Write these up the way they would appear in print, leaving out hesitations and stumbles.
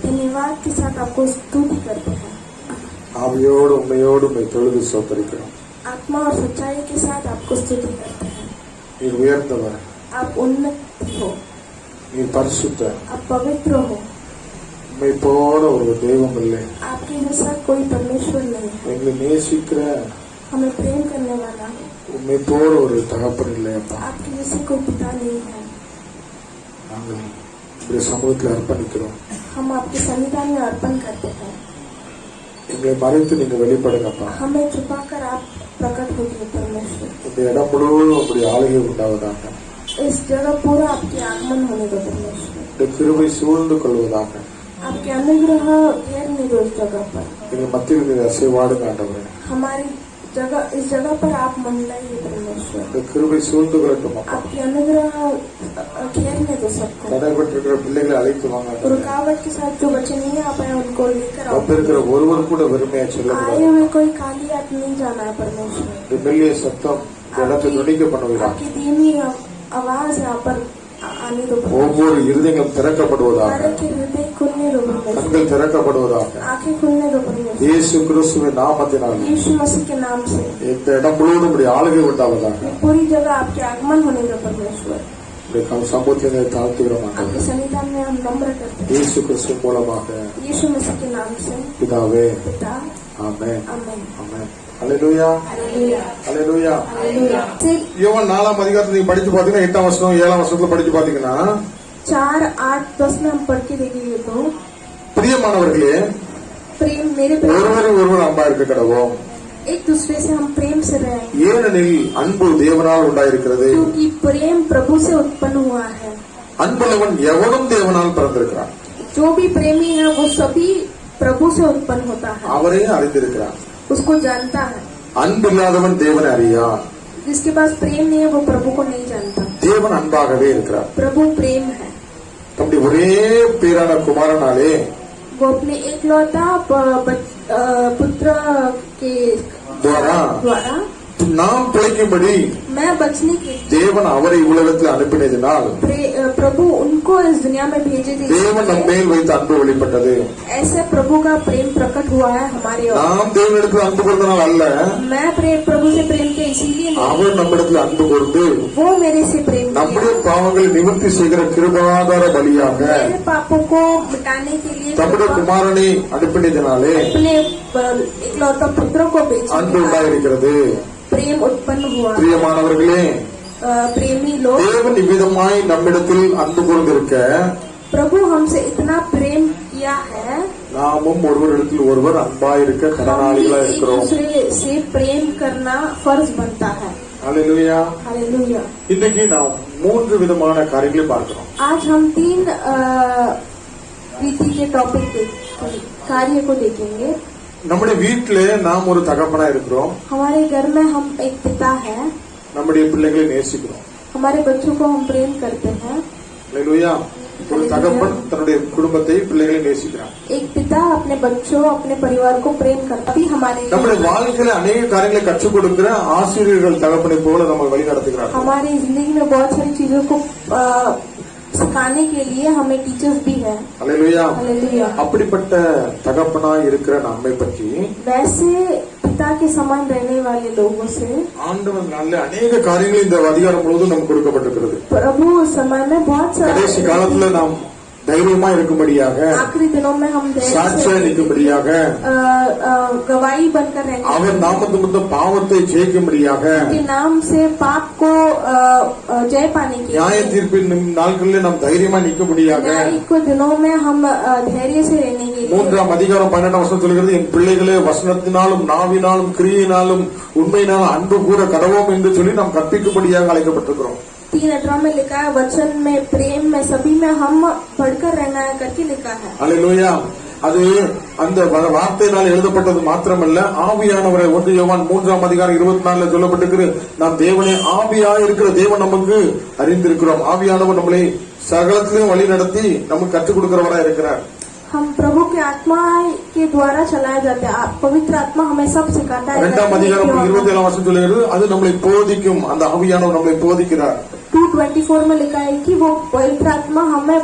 धन्यवाद के साथ आपको स्तुति करते हैं। आवियोड़ उम्मयोड़ में தொழுது ஸ்தோத்திரிக்கிறோம்। आत्मा और सच्चाई के साथ आपको स्तुति करते हैं। நீர் உயர்ந்தவர், आप उन्नत हो, நீர் பரிசுத்தர், आप पवित्र हो, உம்மை போல ஒரு தெய்வம் இல்லை, आपके जैसा कोई परमेश्वर नहीं है, எங்களை நேசிக்கிற हमें प्रेम करने वाला, உம்மை போல ஒரு தகப்பன் இல்லை அப்பா। आपके जैसे कोई पिता नहीं है। நாங்கள் உங்களுடைய சமூகத்தில் அர்ப்பணிக்கிறோம்। हम आपके सन्निधान में अर्पण करते हैं। எங்களை மறைத்து நீங்க வெளிப்படுங்கப்பா। हमें छुपाकर आप प्रकट होते परमेश्वर। இந்த இடம் முழுவதும் உங்களுடைய ஆளுகை உண்டாவதாக, इस जगह पूरा आपके आगमन होने दो परमेश्वर। இந்த கிருபை சூழ்ந்து கொள்வதாக, आपके अनुग्रह घेरने दो इस जगह पर। எங்கள் மத்தியில் நீர் அசைவாடுங்க ஆண்டவரே। हमारी जगह, इस जगह पर आप मंडलाइए परमेश्वर। இந்த கிருபை சூழ்ந்து கொள்ளட்டும் அப்பா। आपके अनुग्रह घेरने दो सबको। தடைபட்டிருக்கிற பிள்ளைகளை அழைத்து வாங்க। रुकावट के साथ जो बच्चे नहीं आ पाए उनको लेकर आओ। வந்திருக்கிற ஒருவர் கூட வெறுமையா சொல்லக்கூடாது। आए हुए कोई खाली हाथ नहीं जाना है परमेश्वर। இந்த மெல்லிய சத்தம் இந்த இடத்தை துணிக்க பண்ணுவீர்கள்। आपकी धीमी आवाज यहाँ पर आने दो। ஒவ்வொரு இருதயங்களும் திறக்கப்படுவதாக, हृदय खुलने दो परमेश्वर। கண்கள் திறக்கப்படுவதாக, आंखें खुलने दो परमेश्वर। இயேசு கிறிஸ்துவின் நாமத்தினால் यीशु मसीह के नाम से இந்த இடம் முழுவதும் உடைய ஆளுகை உண்டாவதாக। पूरी जगह आपके आगमन होने दो परमेश्वर। சமூகத்திலே தாழ்த்துகிறோம் आपके ஆண்டவரே. संविधान में हम नम्र करते हैं இயேசு கிறிஸ்து மூலமாக यीशु मसीह के नाम से பிதாவே पिता ஆமென் आमेन ஆமென். அல்லேலூயா हालेलुया அல்லேலூயா. हालेलुया फिर யோவான் 4ஆம் அதிகாரத்தை நீங்க படிச்சு பாத்தீங்கன்னா 8ஆம் வசனம் 7ஆம் வசனத்துல படிச்சு பாத்தீங்கன்னா 4, 8, 10 में हम पढ़ के देखेंगे तो பிரியமானவர்களே प्रेम मेरे प्रेम ஒருவரை ஒருவர் அன்பா இருக்க கடவோம். एक दूसरे से हम प्रेम से रहें ஏனெனில் அன்பு தேவனால் உண்டாயிருக்கிறது. क्योंकि प्रेम प्रभु से उत्पन्न हुआ है அன்புள்ளவன் எவனும் தேவனால் பிறந்திருக்கிறான். जो भी प्रेमी है वो सभी प्रभु से उत्पन्न होता है அவரே அறிந்திருக்கிறான். उसको जानता है அன்பில்லாதவன் தேவனை அறியான். जिसके पास प्रेम नहीं है वो प्रभु को नहीं जानता தேவன் அன்பாகவே இருக்கிறார். प्रभु प्रेम है தம்முடைய ஒரே பேரான குமாரனாலே वो अपने एकलौता पुत्र के द्वारा द्वारा நாம் பிழைக்கும்படி मैं बचने के தேவன் அவரை உலகத்தில் அனுப்பினதினால் प्रभु उनको इस दुनिया में भेजे थे தேவன் நம் மேல் வைத்த அன்பு வெளிப்பட்டது. ऐसे प्रभु का प्रेम प्रकट हुआ है हमारे ओर நாம் தேவனிடத்தில் அன்பு கூர்ந்தனால் அல்ல, मैं प्रभु से प्रेम किया इसीलिए नहीं அவர் நம்மிடத்தில் அன்பு கூர்ந்து वो मेरे से प्रेम நம்முடைய किया பாவங்களை நிவர்த்தி செய்கிற கிருபாதார பலியாக मेरे पापों को मिटाने के लिए தம்முடைய குமாரனை அனுப்பினதினாலே अपने एकलौता पुत्र को அன்பு भेजने உண்டாயிருக்கிறது. प्रेम उत्पन्न हुआ பிரியமானவர்களே, प्रेमी लोग தேவன் இவ்விதமாய் நம்மிடத்தில் அன்பு கூர்ந்திருக்க प्रभु हमसे इतना प्रेम किया है நாமும் ஒருவரிடத்தில் ஒருவர் அன்பாயிருக்க हम கடனாளிகளா एक இருக்கிறோம். दूसरे से प्रेम करना फर्ज बनता है அல்லேலூயா. हालेलुया இன்னைக்கு நாம் 3 விதமான காரியங்களை பார்க்கிறோம். आज हम 3 रीति के टॉपिक कार्य को देखेंगे நம்முடைய வீட்டிலே நாம் ஒரு தகப்பனா இருக்கிறோம். हमारे घर में हम एक पिता है நம்முடைய பிள்ளைகளை நேசிக்கிறோம். हमारे बच्चों को हम प्रेम करते हैं அல்லேலூயா. ஒரு தகப்பன் தன்னுடைய குடும்பத்தை பிள்ளைகளை நேசிக்கிறான். एक पिता अपने बच्चों अपने परिवार को प्रेम करता भी हमारे நம்முடைய வாழ்க்கையில अनेक காரியங்களை கற்றுக் கொடுக்கிற ஆசிரியர்கள் தகப்பனை போல நம்ம வழி நடத்துகிறார்கள். हमारी जिंदगी में बहुत सारी चीजों को सिखाने के लिए हमें टीचर्स भी है அல்லேலூயா. हालेलुया அப்படிப்பட்ட தகப்பனா இருக்கிற நம்மை பற்றி वैसे पिता के समान रहने वाले लोगों से ஆண்டவன் நல்ல अनेक காரியங்கள் இந்த அதிகாரம் முழுவதும் நமக்கு கொடுக்கப்பட்டிருக்கிறது. प्रभु उस समय में बहुत கடைசி सारा காலத்துல நாம் தைரியமா இருக்கும்படியாக, आखिरी दिनों में हम சாட்சியா நிற்கும்படியாக, गवाही बनकर रहेंगे அவர் நாமத்து மட்டும் பாவத்தை ஜெயிக்கும்படியாக, के नाम से पाप को जय पाने के நியாய लिए தீர்ப்பின் நாட்களில் நாம் தைரியமா நிற்கும்படியாக, न्यायिक दिनों में हम धैर्य से रहने के लिए 3ஆம் அதிகாரம் 12ஆம் வசனம் சொல்கிறது, என் பிள்ளைகளே வசனத்தினாலும் நாவினாலும் கிரியினாலும் உண்மையினாலும் அன்பு கூற கடவோம் என்று சொல்லி நாம் கற்பிக்கும்படியாக அழைக்கப்பட்டிருக்கிறோம். 3:18 में लिखा है वचन में प्रेम में सभी में हम पढ़कर रहना है करके लिखा है அல்லேலூயா. அது அந்த வார்த்தையினால் எழுதப்பட்டது மாத்திரமல்ல, ஆவியானவரை 1 யோவான் 3ஆம் அதிகாரம் 24 சொல்லப்பட்டிருக்கிறது, நாம் தேவனை ஆவியா இருக்கிற தேவன் நமக்கு அறிந்திருக்கிறோம். ஆவியானவர் நம்மளை சகலத்திலும் வழி நடத்தி நமக்கு கற்றுக் கொடுக்கிறவரா இருக்கிறார். हम प्रभु के आत्मा के द्वारा चलाए जाते हैं पवित्र आत्मा हमें सब सिखाता है 2ஆம் அதிகாரம் 27ஆம் வசனம் சொல்கிறது, அது நம்மளை போதிக்கும். அந்த ஆவியானவர் நம்மளை போதிக்கிறார். 2:24 में लिखा है कि वो पवित्र आत्मा हमें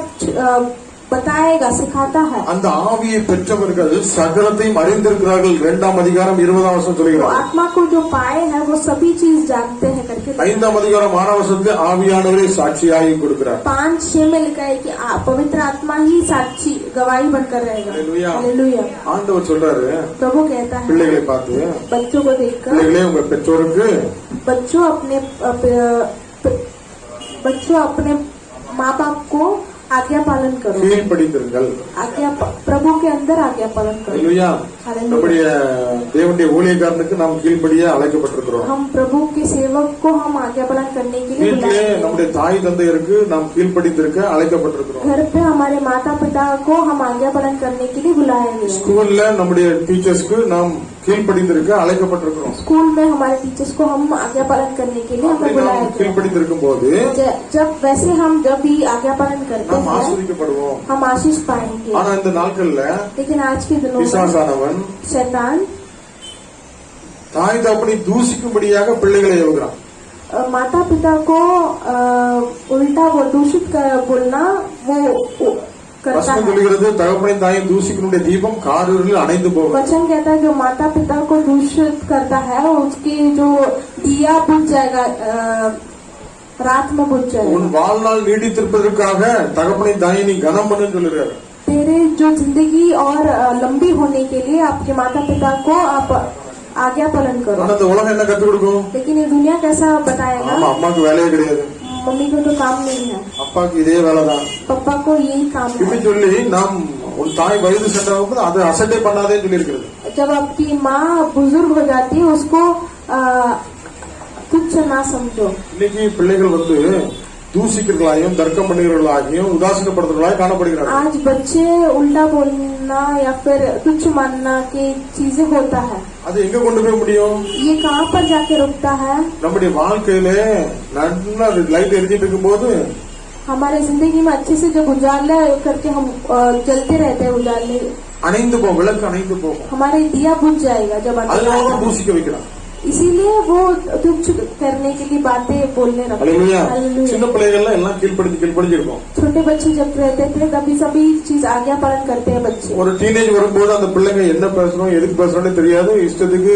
बताएगा सिखाता है அந்த ஆவியை பெற்றவர்கள் சகலத்தையும் அறிந்திருக்கிறார்கள். 2ஆம் அதிகாரம் 20ஆம் வசனம் तो சொல்கிறது. आत्मा को जो पाए हैं वो सभी चीज जानते हैं करके 5ஆம் அதிகாரம் 6ஆம் வசனத்தில் ஆவியானவரை சாட்சியாகி கொடுக்கிறார். 5:6 में लिखा है कि पवित्र आत्मा ही साक्षी गवाही बनकर रहेगा हालेलुया. हालेलुया ஆண்டவர் சொல்றாரு प्रभु कहता है பிள்ளைகளை பார்த்து, बच्चों को देखकर பிள்ளைகளே உங்க பெற்றோருக்கு बच्चों अपने माँ बाप को आज्ञा पालन करो கீழ்ப்படிந்திருங்கள். प्रभु के अंदर आज्ञा पालन करो அல்லேலூயா. हालेलुया நம்முடைய தேவனுடைய ஊழியக்காரனுக்கு நாம் கீழ்ப்படிய அழைக்கப்பட்டிருக்கிறோம். हम प्रभु के सेवक को हम आज्ञा पालन करने के लिए வீட்டிலே बुलाए हैं। நம்முடைய தாய் தந்தையருக்கு நாம் கீழ்ப்படிந்திருக்க அழைக்கப்பட்டிருக்கிறோம். घर पे हमारे माता पिता को हम आज्ञा पालन करने के लिए बुलाए गए हैं। ஸ்கூல்ல நம்முடைய டீச்சர்ஸ்க்கு நாம் கீழ்ப்படிந்திருக்க அழைக்கப்பட்டிருக்கிறோம். स्कूल में हमारे टीचर्स को हम आज्ञा पालन करने के लिए हमें அப்படி बुलाया நாம் गया है। கீழ்ப்படிந்திருக்கும் போது जब वैसे हम जब भी आज्ञा पालन करते நாம் हैं ஆசீர்வதிக்கப்படுவோம். हम आशीष पाएंगे ஆனா இந்த நாட்கள்ல लेकिन आज के दिनों में பிசாசானவன் शैतान தாய் தகப்பனை தூசிக்கும்படியாக பிள்ளைகளை ஏவுகிறான். माता पिता को उल्टा वो दूषित बोलना वो करता வசனம் है சொல்கிறது, தகப்பனையும் தாயும் தூசிக்கனுடைய தீபம் காரில் அணைந்து போகும். वचन कहता है जो माता पिता को दूषित करता है उसकी जो दिया बुझ जाएगा रात में बुझ உன் जाएगा। வாழ்நாள் நீடித்திருப்பதற்காக தகப்பனை தாயை நீ கனம் பண்ணுன்னு சொல்லிருக்காரு. तेरे जो जिंदगी और लंबी होने के लिए आपके माता पिता को आप आज्ञा पालन ஆனா करो। இந்த உலகம் என்ன கத்துக் கொடுக்கும்? लेकिन ये दुनिया कैसा बताएगा? ஆமா, அம்மாக்கு வேலையே கிடையாது, मम्मी को तो काम नहीं है, அப்பாக்கு இதே வேலைதான் पापा को यही काम இப்படி है। சொல்லி நாம் உன் தாய் வயது சென்றவங்க அதை அசட்டே பண்ணாதேன்னு சொல்லி இருக்கிறது. जब आपकी माँ बुजुर्ग हो जाती है उसको तुच्छ ना समझो। இன்னைக்கு பிள்ளைகள் தூசிக்கிறவர்களாயும் தர்க்கம் பண்ணுகிறவர்களாகியும் உதாசீனப்படுத்துறவர்களாய் காணப்படுகிறார்கள். आज बच्चे उल्टा बोलना या फिर तुच्छ मानना की चीजें होता है। அது எங்க கொண்டு போய் முடியும்? ये कहाँ पर जाके रुकता है? நம்முடைய வாழ்க்கையில நல்லா லைட் எரிஞ்சிட்டு இருக்கும்போது हमारे जिंदगी में अच्छे से जब उजाला करके हम जलते रहते हैं, उजाले அணைந்து போகும், விளக்கு அணைந்து போகும். हमारे दिया बुझ जाएगा जब அதனால अंधेरा தான் தூசிக்க வைக்கிறான். इसीलिए वो तुच्छ करने के लिए बातें बोलने लगते அல்லேலூயா. हैं। சின்ன பிள்ளைகள்லாம் எல்லாம் கீழ்ப்படிஞ்சு இருக்கும். छोटे बच्चे जब रहते थे तभी सभी चीज आज्ञा पालन करते हैं बच्चे। ஒரு டீனேஜ் வரும்போது அந்த பிள்ளைங்க என்ன பேசணும் எதுக்கு பேசணும்னு தெரியாது, இஷ்டத்துக்கு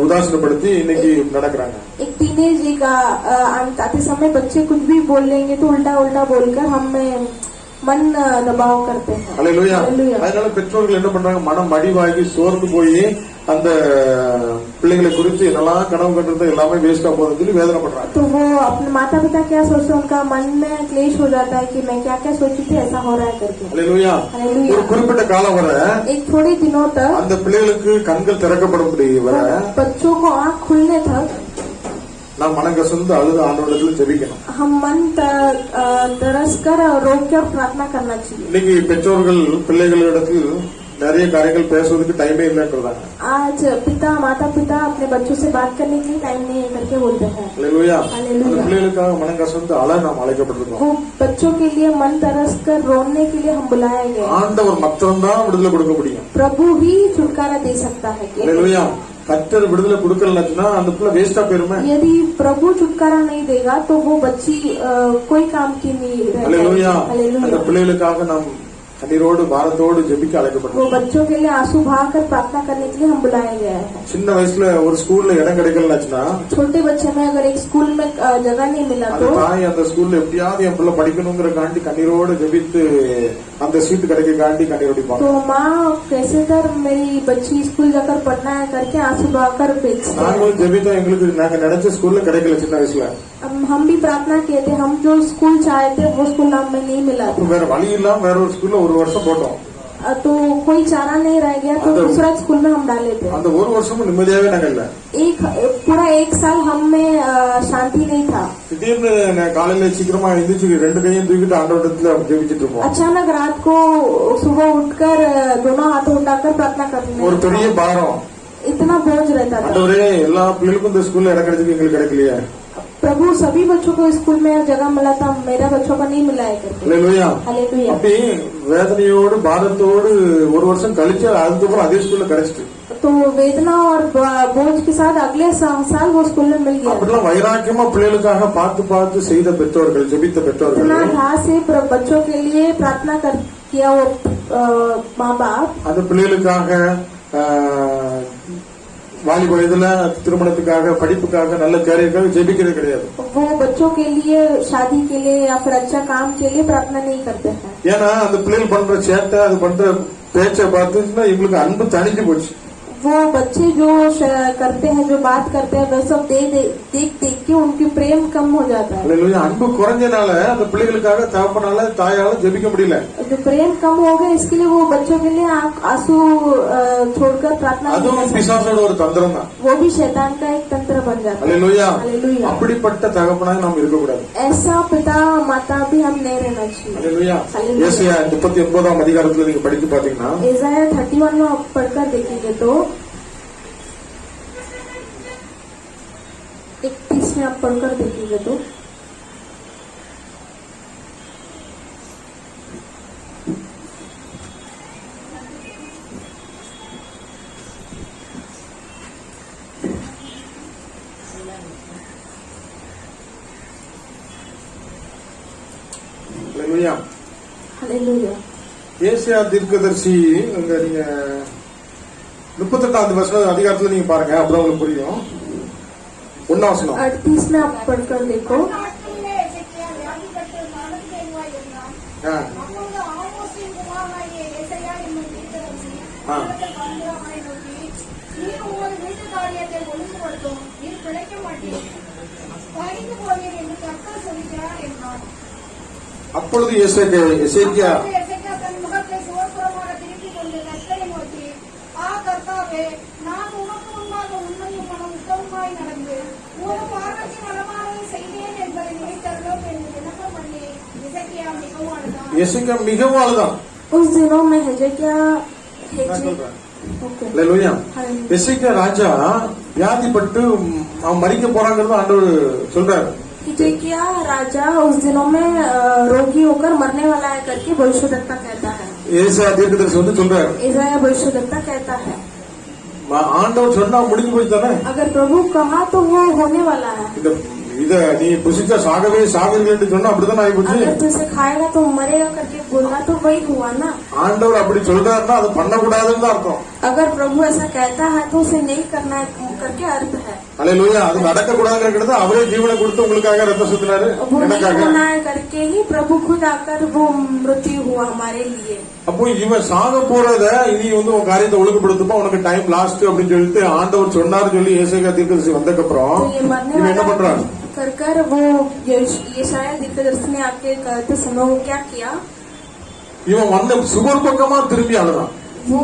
உதாசீனப்படுத்தி இன்னைக்கு நடக்கிறாங்க. एक टीनेज एक आते समय बच्चे कुछ भी बोल लेंगे तो उल्टा उल्टा बोलकर हमें मन दबाव करते हैं। அல்லேலூயா. அல்லேலூயா. அதனால பெற்றோர்கள் என்ன பண்றாங்க, மனம் மடிவாகி சோர்ந்து போய் அந்த பிள்ளைங்களை குறித்து என்னெல்லாம் கனவு கட்டுறது எல்லாமே வேஸ்டா போகுதுன்னு சொல்லி வேதனை பண்றாங்க. तो वो अपने माता पिता क्या सोचते हैं, उनका मन में क्लेश हो जाता है कि मैं क्या क्या सोची थी ऐसा हो रहा है करके। அல்லேலூயா. அல்லேலூயா. ஒரு குறிப்பிட்ட காலம் வர एक थोड़े दिनों तक அந்த பிள்ளைகளுக்கு கண்கள் திறக்கப்படும் வர बच्चों को आँख खुलने तक நாம் மனங்கசந்து அழுது ஆண்டவரிடத்துல ஜெபிக்கணும். हम मन तरस कर रो कर प्रार्थना करना चाहिए। இன்னைக்கு பெற்றோர்கள் பிள்ளைகளிடத்தில் நிறைய காரியங்கள் பேசுவதற்கு டைமே இல்லைன்றதாங்க. आज पिता माता पिता अपने बच्चों से बात करने के लिए टाइम नहीं करके बोलते हैं। அல்லேலூயா. அல்லேலூயா. அந்த பிள்ளைகளுக்காக மனங்கசந்து அழ நாம் அழைக்கப்பட்டிருக்கோம். वो बच्चों के लिए मन तरस कर रोने के लिए हम बुलाए गए। ஆண்டவர் மாத்திரம்தான் விடுதலை கொடுக்க முடியும். प्रभु ही छुटकारा दे सकता है। அல்லேலூயா. கர்த்தர் விடுதலை கொடுக்கலன்னா அந்த பிள்ளை வேஸ்டா போயிருமே. यदि प्रभु छुटकारा नहीं देगा तो वो बच्ची कोई काम की नहीं அல்லேலூயா. அந்த रहेगी। பிள்ளைகளுக்காக நாம் கண்ணீரோடு பாரத்தோடு ஜெபிக்க वो அழைக்கப்பட்டிருக்கோம். बच्चों के लिए आंसू बहाकर प्रार्थना करने के लिए हम बुलाए गए हैं। சின்ன வயசுல ஒரு ஸ்கூல்ல இடம் கிடைக்கலன்னா छोटे बच्चे में अगर एक स्कूल में जगह नहीं मिला அந்த तो தாய் அந்த ஸ்கூல்ல எப்படியாவது என் பிள்ளை படிக்கணுங்கிற காண்டி கண்ணீரோடு ஜெபித்து அந்த சீட்டு கிடைக்க காண்டி கண்ணீரோடிப்பாங்க. तो माँ कैसे कर मेरी बच्ची स्कूल जाकर पढ़ना है करके आंसू बहाकर बेचते हैं। நாங்களும் ஜெபித்தோம், எங்களுக்கு நாங்க நினைச்ச ஸ்கூல்ல கிடைக்கல சின்ன வயசுல. हम भी प्रार्थना किए थे, हम जो स्कूल चाहे थे वो स्कूल हमें नहीं मिला था। வேற வழி இல்லாம வேற ஒரு ஸ்கூல்ல ஒரு வருஷம் போட்டோம். तो कोई चारा नहीं रह गया तो दूसरा स्कूल में हम डाले थे। அந்த ஒரு வருஷமும் நிம்மதியாவே நாங்க இல்ல. पूरा एक साल हमें शांति नहीं था। திடீர்னு காலையில சீக்கிரமா எழுந்திரிச்சு ரெண்டு கையும் தூக்கிட்டு ஆண்டவரிடத்துல ஜெபிச்சிட்டு இருப்போம். अचानक रात को सुबह उठकर दोनों हाथों उठाकर प्रार्थना करने ஒரு பெரிய பாரம், इतना बोझ रहता था। ஆண்டவரே எல்லா பிள்ளைகளுக்கும் இந்த ஸ்கூல்ல இடம் கிடைச்சது, எங்களுக்கு கிடைக்கலையே. प्रभु सभी बच्चों को स्कूल में जगह मिला था, मेरा बच्चों को नहीं मिला है करके। அல்லேலூயா. हालेलुया। அப்படி வேதனையோடு பாரத்தோடு ஒரு வருஷம் கழிச்சு அதுக்கப்புறம் அதே ஸ்கூல்ல கிடைச்சிட்டு तो वेदना और बोझ के साथ अगले साल वो स्कूल में मिल गया। அப்படிலாம் வைராக்கியமா பிள்ளைகளுக்காக பார்த்து பார்த்து செய்த பெற்றோர்கள், ஜெபித்த பெற்றோர்கள், इतना ध्यान से बच्चों के लिए प्रार्थना किया वो माँ बाप அந்த பிள்ளைகளுக்காக வாலிப வயதுல திருமணத்துக்காக படிப்புக்காக நல்ல கேரியருக்காக ஜெபிக்கிறது கிடையாது. वो बच्चों के लिए शादी के लिए या फिर अच्छा काम के लिए प्रार्थना नहीं करते हैं। ஏன்னா அந்த பிள்ளைகள் பண்ற சேட்டை அது பண்ற பேச்சை பார்த்துச்சுன்னா இவங்களுக்கு அன்பு தணிஞ்சு போச்சு. वो बच्चे जो करते हैं जो बात करते हैं वह सब देख देख के उनकी प्रेम कम हो जाता है। அல்லேலூயா. அன்பு குறைஞ்சனால அந்த பிள்ளைகளுக்காக தகப்பனால தாயால ஜெபிக்க முடியல. जो प्रेम कम हो गया इसके लिए वो बच्चों के लिए आंसू छोड़कर प्रार्थना नहीं कर அதுவும் सकते। பிசாசோட ஒரு தந்திரம் தான். वो भी शैतान का एक तंत्र बन जाता है। அல்லேலூயா. हालेलुया। அப்படிப்பட்ட தகப்பனாக நாம் இருக்கக்கூடாது. ऐसा पिता माता भी हम नहीं रहना चाहिए। அல்லேலூயா. அல்லேலூயா. ஏசாயா 39ஆம் அதிகாரத்துல நீங்க படித்து பாத்தீங்கன்னா एसाया 31 में आप पढ़कर देखेंगे तो 31 में आप पढ़कर देखेंगे तो அல்லேலூயா. हालेलुया। ஏசாயா தீர்க்கதரிசி அங்க நீங்க 38ஆம் வசனம் அதிகாரத்துல நீங்க பாருங்க, அப்பதான் உங்களுக்கு புரியும். 1ஆம் வசனம். 38 में आप पढ़कर देखो। மரணத்தேவாய் என்றான். ஆ, அப்பொழுது ஆமோஸின் குமாரனாகிய ஏசாயா என்னும் தீர்க்கதரிசி ஆ. அவர்கள் வந்து அவனை நோக்கி, நீர் உமது வீட்டு காரியத்தை ஒழுங்குபடுத்தும், நீர் பிழைக்க மாட்டீர், பயந்து போவீர் என்று கர்த்தர் சொல்கிறார் என்றான். அப்பொழுது எசேக்கியா அப்பொழுது எசேக்கியா தன் முகத்தை சுவர்புறமாக திருப்பிக் கொண்டு கர்த்தரை நோக்கி, ஆ கர்த்தாவே, நான் உமக்கு முன்பாக உண்மையும் மனம் உத்தமமாய் நடந்து ஒரு பார்வைக்கு நலமானதை செய்தேன் என்பதை நினைத்தருளும் என்று விண்ணப்பம் பண்ணி எசேக்கியா மிகவும் அழுதான். எசேக்கியா மிகவும் அழுதான். उस दिनों में हिजकिय्याह ओके அல்லேலூயா. हालेलुया। எசேக்கியா ராஜா வியாதிப்பட்டு அவன் மரிக்க போறாங்கிறது ஆண்டவர் சொல்றாரு. हिजकिय्याह राजा उस दिनों में रोगी होकर मरने वाला है करके भविष्यद्वक्ता कहता है। ஏசாயா தீர்க்கதரிசி வந்து சொல்றாரு. इसाया भविष्यद्वक्ता कहता है ஆண்டவர் சொன்னா முடிஞ்சு போச்சு தானே. अगर प्रभु कहा तो वो होने वाला है। இத நீ புசிச்சா சாகவே சாவீர்கள் என்று சொன்னா அப்படிதான் ஆயிப்போச்சு. अगर तू इसे खाएगा तो मरेगा करके बोलना तो वही हुआ ना। ஆண்டவர் அப்படி சொல்றாருன்னா அது பண்ணக்கூடாதுன்னு தான் அர்த்தம். अगर प्रभु ऐसा कहता है तो उसे नहीं करना है करके अर्थ है। அல்லேலூயா. அது நடக்க கூடாதுங்கிறது அவரே ஜீவனை கொடுத்து உங்களுக்காக ரத்தம் சுத்தினாரு, वो नहीं எனக்காக. होना है करके ही प्रभु खुद आकर वो मृत्यु हुआ हमारे लिए। அப்போ இவன் சாக போறத இனி வந்து உன் காரியத்தை ஒழுங்குபடுத்துப்பா, உனக்கு டைம் லாஸ்ட் அப்படின்னு சொல்லிட்டு ஆண்டவர் சொன்னாரு சொல்லி ஏசாயா தீர்க்கதரிசி வந்ததுக்கு அப்புறம் तो ये मरने இவன் என்ன वाला பண்றான்? कर वो यशाया दीर्घदर्शी ने आके कहते समय वो क्या किया, இவன் வந்த சுவர் பக்கமா திரும்பி அழுதான். वो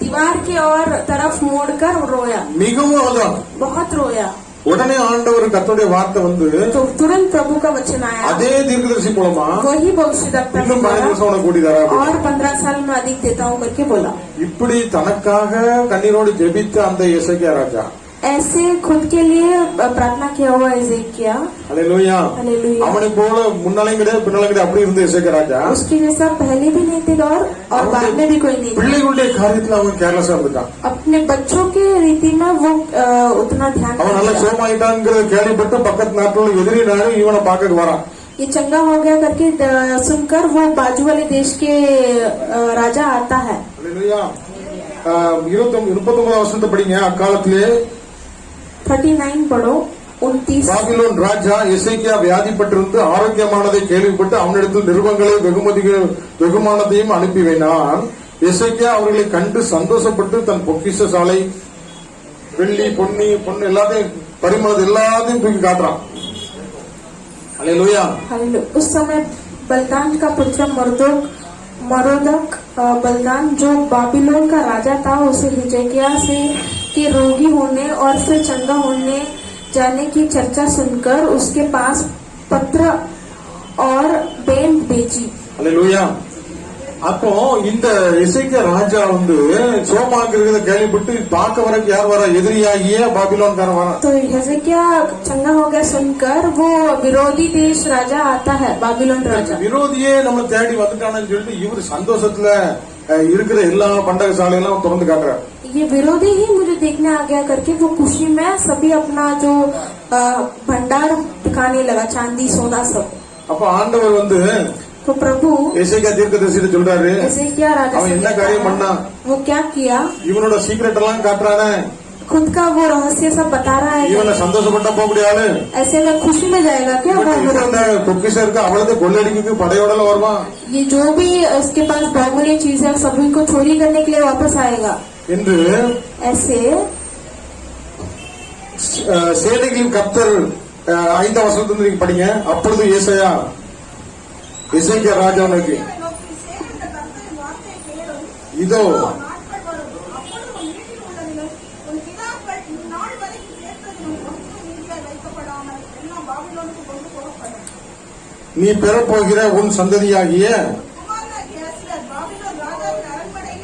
दीवार के और तरफ मोड़कर रोया, மிகவும் அழுதான். बहुत रोया। உடனே ஆண்டவர் கர்த்தருடைய வார்த்தை வந்து तो तुरंत प्रभु का वचन आया, அதே தீர்க்கதரிசி மூலமா वही भविष्यद्वक्ता இன்னும் 15 द्वारा வருஷம் உனக்கு கூடி தரா और 15 साल में अधिक देता हूँ करके बोला। இப்படி தனக்காக கண்ணீரோடு ஜெபித்த அந்த எசேக்கியா ராஜா, ऐसे खुद के लिए प्रार्थना किया हुआ एजेकिया, அல்லேலூயா, हालेलुया। அவனை போல முன்னாலையும் கிடையாது பின்னாலையும் கிடையாது அப்படி இருந்த எசேக்கியா ராஜா उसके जैसा पहले भी नहीं थे और बाद में भी कोई नहीं था। பிள்ளைகளுடைய காரியத்துல அவன் கேர்லஸா இருந்துட்டான். अपने बच्चों के रीति में वो उतना ध्यान அவன் नहीं நல்லா दिया। சோமாயிட்டாங்கிறத கேள்விப்பட்டு பக்கத்து நாட்டில் எதிரி நாடு இவனை பார்க்க வரான். ये चंगा हो गया करके सुनकर वो बाजू वाले देश के राजा आता है। அல்லேலூயா. 39 வருஷத்தை படிங்க. அக்காலத்திலே 39 पढ़ो 29। பாபிலோன் ராஜா எசேக்கியா வியாதிப்பட்டிருந்து ஆரோக்கியமானதை கேள்விப்பட்டு அவனிடத்தில் நிருபங்களை வெகுமானத்தையும் அனுப்பி வைனான். எசேக்கியா அவர்களை கண்டு சந்தோஷப்பட்டு தன் பொக்கிஷ சாலை வெள்ளி பொன்னு எல்லாத்தையும் பரிமாணம் எல்லாத்தையும் தூக்கி காட்டுறான். அல்லேலூயா. हालेलुया। उस समय बलदान का पुत्र मरोदक बलदान जो बाबिलोन का राजा था, उसे हिजकिय्याह से के रोगी होने और फिर चंगा होने जाने की चर्चा सुनकर उसके पास पत्र और बेल भेजी। அல்லேலூயா. அப்போ இந்த எசேக்கியா ராஜா வந்து சோமாங்கிறத கேள்விப்பட்டு பார்க்க வரக்கு யார் வரா? எதிரியாகிய பாபிலோன்காரன் வரான். तो हिजकिय्याह चंगा हो गया सुनकर वो विरोधी देश राजा आता है, बाबिलोन राजा। விரோதியே நம்ம தேடி வந்துட்டானு சொல்லிட்டு இவர் சந்தோஷத்துல இருக்கிற எல்லா பண்டக சாலையெல்லாம் திறந்து காட்டுறாரு. ये विरोधी ही मुझे देखने आ गया करके वो खुशी में सभी अपना जो भंडार दिखाने लगा, चांदी सोना सब। அப்ப ஆண்டவர் வந்து तो प्रभु எசேக்கியா தீர்க்கதரிசிட்ட சொல்றாரு, एजेकिय्याह राजा அவன் से என்ன कहता காரியம் है, பண்ணா? वो क्या किया, இவனோட சீக்ரெட் எல்லாம் காட்டுறானே, खुद का वो रहस्य सब बता रहा है। இவனை சந்தோஷப்பட்டா போகக்கூடிய ஆளு. ऐसे में खुशी में जाएगा क्या वो இவன் அந்த विरोधी? பொக்கிஷம் இருக்கு அவளது கொள்ளடிக்கு படையோடல வருவான் ये जो भी उसके पास बहुमूल्य चीज है सभी को चोरी करने के लिए वापस आएगा। என்று ऐसे சேனைகளின் கர்த்தர் 5 வருஷத்துல நீங்க படிங்க. அப்பொழுது எசேக்கியா ராஜாவுக்கு நோக்கி சேவித்த கர்த்தரின் வார்த்தையை கேளும். இதோ நாட்கள் வரும். அப்பொழுது உன் வீட்டில் உள்ளதிலும் உன் பிதாக்கள் இந்நாள் வரைக்கும் சேர்த்ததிலும் ஒன்றும் மீதியாய் வைக்கப்படாமல் எல்லாம் பாபிலோனுக்கு கொண்டு போகப்படும். நீ பெறப்போகிற உன் சந்ததியாகிய குமாரனாகிய சிலர் பாபிலோன் ராஜாவின் அரண்மனை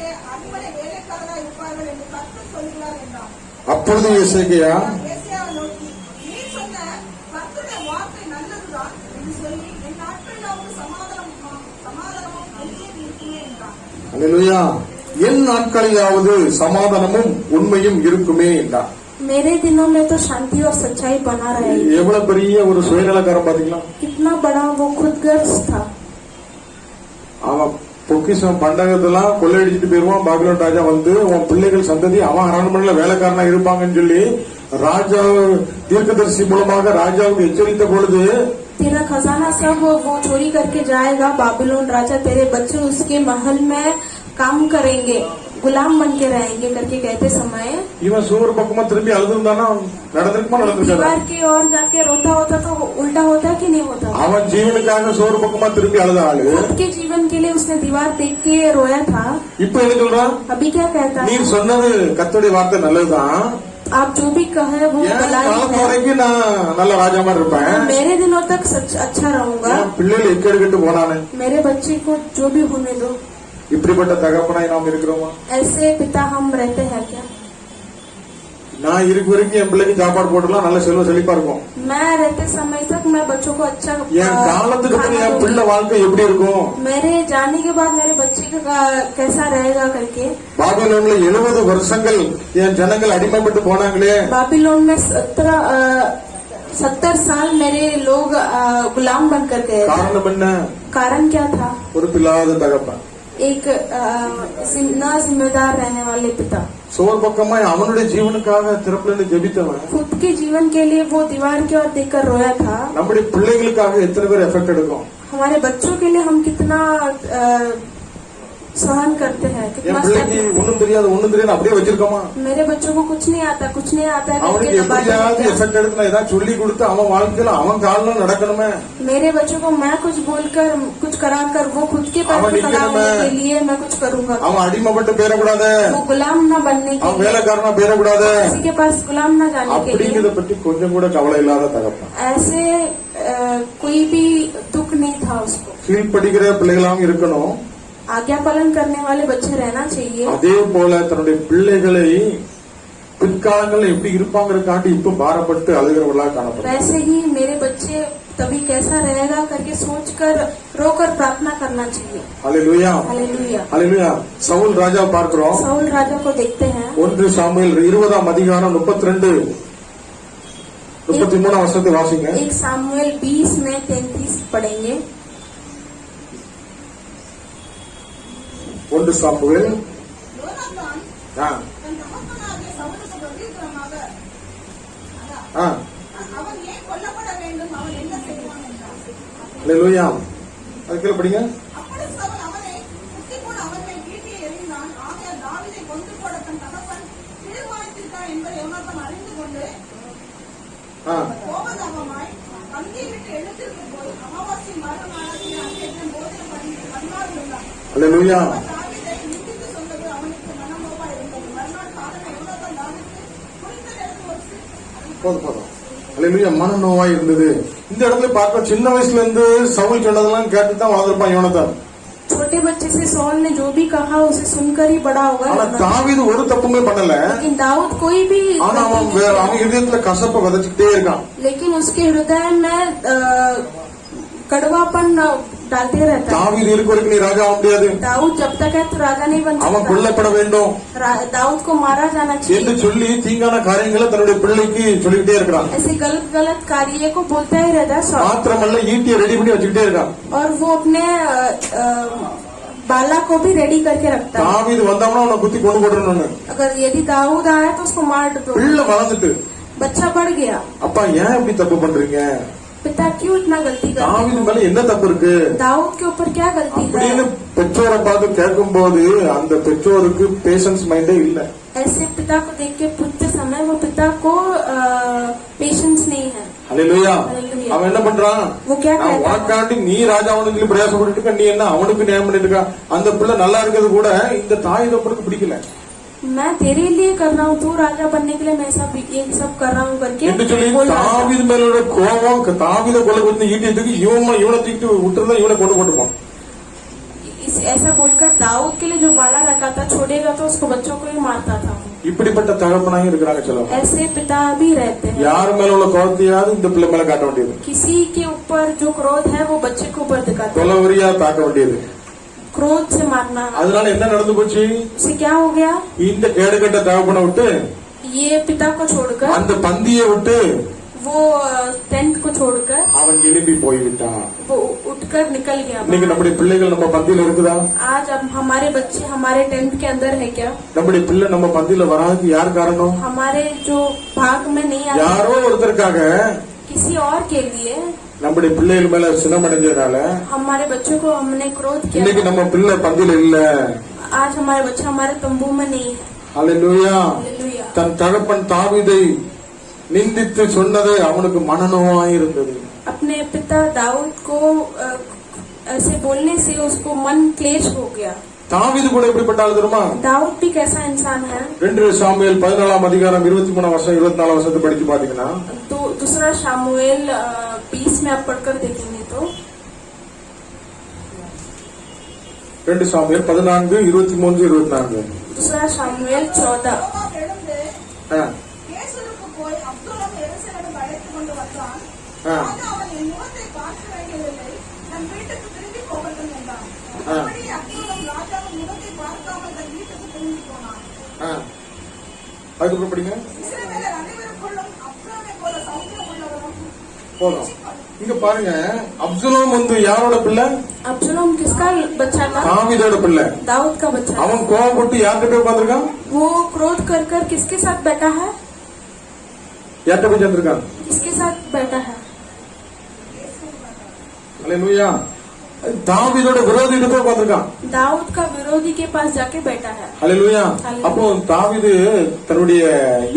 வேலைக்காரராய் இருப்பார்கள் என்று கர்த்தர் சொல்கிறார் என்றான். அப்பொழுது எசேக்கியா ஏசாயாவை நோக்கி, நீர் சொன்ன கர்த்தருடைய வார்த்தை நல்லதுதான் என்று சொல்லி என் நாட்களிலாவது சமாதானமும் அமைதியும் இருக்குமே என்றான். அல்லேலூயா. என் நாட்களிலாவது சமாதானமும் உண்மையும் இருக்குமே என்றார். मेरे दिनों में तो शांति और सच्चाई बना रहेगी। எவ்வளவு பெரிய ஒரு சுயநலக்காரன் பாத்தீங்களா? कितना बड़ा वो खुदगर्ज था। அவன் பொக்கிஷம் பண்டகத்தெல்லாம் கொள்ளையடிச்சிட்டு போயிருவான். பாபிலோன் ராஜா வந்து உன் பிள்ளைகள் சந்ததி அவன் அரண்மனையில வேலைக்காரனா இருப்பாங்கன்னு சொல்லி ராஜா தீர்க்கதரிசி மூலமாக ராஜாவுக்கு எச்சரித்த பொழுது तेरा खजाना सब वो चोरी करके जाएगा। बाबिलोन राजा, तेरे बच्चे उसके महल में काम करेंगे, गुलाम बन के रहेंगे करके कहते समय இவன் சுவர் பக்கமா திரும்பி அழுதுந்தானா நடந்திருக்குமா நடந்திருக்காது? दीवार की ओर जाके रोता होता तो उल्टा होता कि नहीं होता? அவன் ஜீவனுக்காக சுவர் பக்கமா திரும்பி அழுத ஆளு खुद के जीवन के लिए उसने दीवार देख के रोया था। இப்ப என்ன சொல்றான்? अभी क्या कहता நீ है? சொன்னது கர்த்தருடைய வார்த்தை நல்லதுதான், आप जो भी कहे वो என் भलाई காலம் है। வரைக்கும் நான் நல்ல ராஜா மாதிரி இருப்பேன், मेरे दिनों तक सच अच्छा रहूंगा, என் பிள்ளைகள் எக்கேடு கெட்டு போனானே. मेरे बच्चे को जो भी होने दो। இப்படிப்பட்ட தகப்பனாய் நாம் இருக்கிறோமா? ऐसे पिता हम रहते हैं क्या? நான் இருக்க வரைக்கும் என் பிள்ளைக்கு சாப்பாடு போட்டுலாம் நல்ல செல்வ செழிப்பா இருக்கும். मैं रहते समय तक मैं बच्चों को अच्छा என் காலத்துக்கு அப்புறம் खाना என் दूंगी। பிள்ளை வாழ்க்கை எப்படி இருக்கும்? मेरे जाने के बाद मेरे बच्चे का कैसा रहेगा करके। பாபிலோன்ல 70 வருஷங்கள் என் ஜனங்கள் அடிமைப்பட்டு போனாங்களே, बाबिलोन में 70 साल मेरे लोग गुलाम बनकर गए। காரணம் என்ன? कारण क्या था? ஒரு பிள்ளாத தகப்பன், एक न जिम्मेदार रहने वाले पिता, சோர் பக்கமா அவனுடைய ஜீவனுக்காக திறப்புல ஜெபித்தவன் खुद के जीवन के लिए वो दीवार की ओर देखकर रोया था। நம்முடைய பிள்ளைகளுக்காக எத்தனை பேர் எஃபெக்ட் எடுக்கும்? हमारे बच्चों के लिए हम कितना सहन करते हैं, என் कितना பிள்ளைக்கு ஒண்ணும் தெரியாது அப்படியே வச்சிருக்கோமா? मेरे बच्चों को कुछ नहीं आता है அவனுக்கு करके दबा எப்படியாவது देते हैं। எஃபெக்ட் எடுத்து நான் ஏதாவது சொல்லி கொடுத்து அவன் வாழ்க்கையில அவன் காலில் நடக்கணுமே. मेरे बच्चों को मैं कुछ बोलकर कुछ कराकर वो खुद के पैर पे खड़ा होने के लिए मैं कुछ करूंगा। அவன் அடிமைப்பட்டு பேரக்கூடாது, वो गुलाम न बनने के அவன் लिए, வேலைக்காரனா பேரக்கூடாது, किसी के पास गुलाम न जाने के लिए, அப்படிங்கிறத பற்றி கொஞ்சம் கூட கவலை இல்லாத தகப்பன். ऐसे कोई भी दुख नहीं था उसको। கீழ்ப்படிக்கிற பிள்ளைகளாம் இருக்கணும். आज्ञा पालन करने वाले बच्चे रहना चाहिए। அதே போல தன்னுடைய பிள்ளைகளை பிற்காலங்கள் எப்படி இருப்பாங்கிறதுக்காண்டி இப்ப பாரப்பட்டு அழுகிறவர்களா காணப்படும். वैसे ही मेरे बच्चे तभी कैसा रहेगा करके सोचकर रोकर प्रार्थना करना चाहिए। ஹல்லேலூயா, हालेलुया। ஹல்லேலூயா. சவுல் ராஜா பார்க்கிறோம். साउल राजा को देखते हैं। 1 சாமுவேல் 20ஆம் அதிகாரம் 32-33 வசனத்தை வாசிங்க. 1 सामुएल 20 में 33 पढ़ेंगे। 1 சாமுவேல் யோனத்தான் ஆ, தன் தகப்பனாகிய சவுலுக்கு பிரதியுத்தரமாக, ஆ, அவன் ஏன் கொல்லப்பட வேண்டும், அவன் என்ன செய்வான் என்றான். ஹல்லேலூயா. அது கீழே படிங்க. அப்பொழுது சவுல் அவனை குத்திக்கொண்டு அவன் மேல் ஈட்டியை எறிந்தான். ஆகையால் தாவீதை கொன்று போட தன் தகப்பன் தீர்மானித்திருக்கிறான் என்பதை யோனத்தான் அறிந்து கொண்டு ஆ, கோபதாபமாய் பந்தியை விட்டு எழுந்திருந்து போய் அமாவாசை மறுநாளாகிய அங்கே போதனை பண்ணி கண்ணால் இருந்தான். ஹல்லேலூயா. தாவீதை நிந்தித்து சொன்னது அவனுக்கு மனமோவா இருந்தது. மறுநாள் காலமே யோனத்தான் தாவீதுக்கு குறித்த நேரத்தில் ஒரு போதும். ஹல்லேலூயா. மனநோவா இருந்தது. இந்த இடத்துல பார்க்க சின்ன வயசுல இருந்து சவுல் சொன்னதெல்லாம் கேட்டு தான் வளர்ந்திருப்பான் யோனத்தான். छोटे बच्चे से सौल ने जो भी कहा उसे सुनकर ही बड़ा होगा। ஆனா தாவீது ஒரு தப்புமே பண்ணல. लेकिन दाऊद कोई भी ஆனா அவன் அவன் இதயத்துல கசப்பை விதைச்சுக்கிட்டே இருக்கான். लेकिन उसके हृदय में कड़वापन डालते रहता है। தாவீது இருக்க வரைக்கும் நீ ராஜா ஆக முடியாது, दाऊद जब तक है तो राजा नहीं बन அவன் सकता। கொல்லப்பட வேண்டும் दाऊद को मारा जाना என்று चाहिए। சொல்லி தீங்கான காரியங்களை தன்னுடைய பிள்ளைக்கு சொல்லிக்கிட்டே இருக்கிறான். ऐसे गलत गलत कार्य को बोलता ही रहता है மாத்திரமல்ல ஈட்டியை ரெடி பண்ணி வச்சுக்கிட்டே இருக்கான். और वो अपने बाला को भी रेडी करके रखता है। தாவீது வந்தவனா அவனை குத்தி கொண்டு போட்டுருன்னு. अगर यदि दाऊद आया तो उसको मार दो। பிள்ளை வளர்ந்துட்டு बच्चा बढ़ गया, அப்பா ஏன் இப்படி தப்பு பண்றீங்க, पिता क्यों इतना गलती करते தாவீது हैं? மேல என்ன தப்பு இருக்கு दाऊद के ऊपर क्या गलती அப்படின்னு है? பெற்றோரை பார்த்து கேட்கும் போது அந்த பெற்றோருக்கு பேஷன்ஸ் மைண்டே இல்ல. ऐसे पिता को देख के पूछते समय वो पिता को पेशेंस नहीं है। ஹல்லேலூயா. ஹல்லேலூயா. அவன் என்ன பண்றான், वो क्या நான் कहता है? உனக்காண்டி நீ ராஜா அவனுக்கு பிரயாசப்பட்டு இருக்க, நீ என்ன அவனுக்கு நியாயம் பண்ணிட்டு இருக்க. அந்த பிள்ளை நல்லா இருக்கிறது கூட இந்த தாய் தப்பனுக்கு பிடிக்கல मैं तेरे लिए कर रहा हूँ, तू राजा बनने के लिए मैं सब ये सब कर रहा हूँ करके என்று சொல்லி बोल रहा था। தாவீது மேலோட கோபம் தாவீதை கொலை வந்து ஈட்டியதுக்கு இவனை தூக்கிட்டு விட்டுருந்தா இவனை கொண்டு போட்டுப்பான். ऐसा बोलकर दाऊद के लिए जो बाला रखा था छोड़ेगा तो उसको बच्चों को ही मारता था। இப்படிப்பட்ட தகப்பனாக இருக்கிறாங்க சிலர். ऐसे पिता भी रहते हैं। யார் மேல உள்ள கோபத்தையாவது இந்த பிள்ளை மேல காட்ட வேண்டியது, किसी के ऊपर जो क्रोध है वो बच्चे के ऊपर दिखाते हैं। கொலவரியா தாக்க வேண்டியது. क्रोध से मारना। அதனால என்ன நடந்து போச்சு, उससे क्या हो गया? இந்த கேடுகட்ட தகப்பனை விட்டு ये पिता को छोड़कर அந்த பந்தியை விட்டு वो टेंट को छोड़कर அவன் எழுப்பி போய்விட்டான். वो उठकर निकल गया। இன்னைக்கு நம்முடைய பிள்ளைகள் நம்ம பந்தியில இருக்குதா, आज अब हमारे बच्चे हमारे टेंट के अंदर है क्या? நம்முடைய பிள்ளை நம்ம பந்தியில வராதுக்கு யார் காரணம், हमारे जो भाग में नहीं आते யாரோ ஒருத்தருக்காக किसी और के लिए நம்முடைய பிள்ளைகள் மேல சினம் அடைஞ்சதுனால हमारे बच्चों को हमने क्रोध இன்னைக்கு किया। நம்ம பிள்ளை பந்தில இல்ல. आज हमारे बच्चे हमारे तंबू में नहीं है। அல்லேலூயா. हालेलुया। தன் தகப்பன் தாவீதை நிந்தித்து சொன்னது அவனுக்கு மனநோவாய் இருந்தது. अपने पिता दाऊद को ऐसे बोलने से उसको मन क्लेश हो गया। தாவீது கூட எப்படிப்பட்ட ஆளு தெரியுமா? दाऊद भी कैसा इंसान है? 2 சாமுவேல் 14 அதிகாரம் 23 வருஷம் 24 வருஷத்தை படிச்சு பாத்தீங்கன்னா तो दूसरा शामुएल 20 में आप पढ़कर देखेंगे तो 2 சாமுவேல் 14 23 24. दूसरा शामुएल 14। யோவாப் எழுந்து ஆ, கேசருக்கு போய் அப்சலோம் எருசலேமுக்கு அழைத்துக் கொண்டு வந்தான். ஆ. ராஜா அவன் என் முகத்தை பார்க்க வேண்டியதில்லை, தன் வீட்டுக்கு திரும்பி போகட்டும் என்றான். ஆ. அப்படி அப்சலோம் ராஜாவின் முகத்தை பார்க்காமல் தன் வீட்டுக்கு திரும்பி போனான். ஆ. அதுக்கப்புறம் படிங்க. இஸ்ரவேலர் அனைவருக்குள்ளும் அப்சலோமைப் போல சௌக்கியம் உள்ளவரும் போதும். இங்க பாருங்க, அப்சலோம் வந்து யாரோட பிள்ளை? अब्सलोम किसका बच्चा था? தாவீதோட பிள்ளை. दाऊद का बच्चा। அவன் கோவப்பட்டு யார்கிட்ட போய் உட்கார்ந்திருக்கான்? वो क्रोध कर कर किसके साथ बैठा है? யார்கிட்ட போய் சேர்ந்திருக்கான்? किसके साथ बैठा है? அல்லேலூயா. தாவீதோட விரோதிகிட்ட போய் உட்கார்ந்திருக்கான். दाऊद का विरोधी के पास जाके बैठा है। அல்லேலூயா. அப்போ தாவீது தன்னுடைய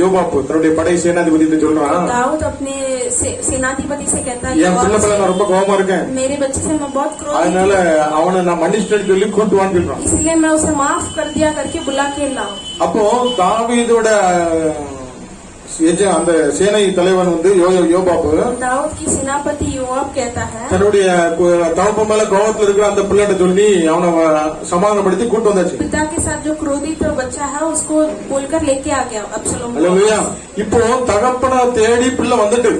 யோபாப்பு தன்னுடைய படை சேனாதிபதி சொல்றான், दाऊद अपने सेनाधिपति से कहता है என் பிள்ளை மேல நான் ரொம்ப கோபமா இருக்கேன், मेरे बच्चे से मैं बहुत क्रोधित அதனால हूँ, அவனை நான் மன்னிச்சிட்டேன்னு சொல்லி கூட்டுவான்னு சொல்றான். इसलिए मैं उसे माफ कर दिया करके बुला के लाऊं। அப்போ தாவீதோட அந்த சேனை தலைவன் வந்து யோபாப்பு दाऊद की सेनापति योआब कहता है தன்னுடைய தகப்ப மேல கோபத்துல இருக்கிற அந்த பிள்ளைகிட்ட சொல்லி அவனை சமாதானப்படுத்தி கூட்டு வந்தாச்சு. पिता के साथ जो क्रोधित बच्चा है उसको बोलकर लेके आ गया अब्सलोम को। அல்லேலூயா. இப்போ தகப்பனை தேடி பிள்ளை வந்துட்டு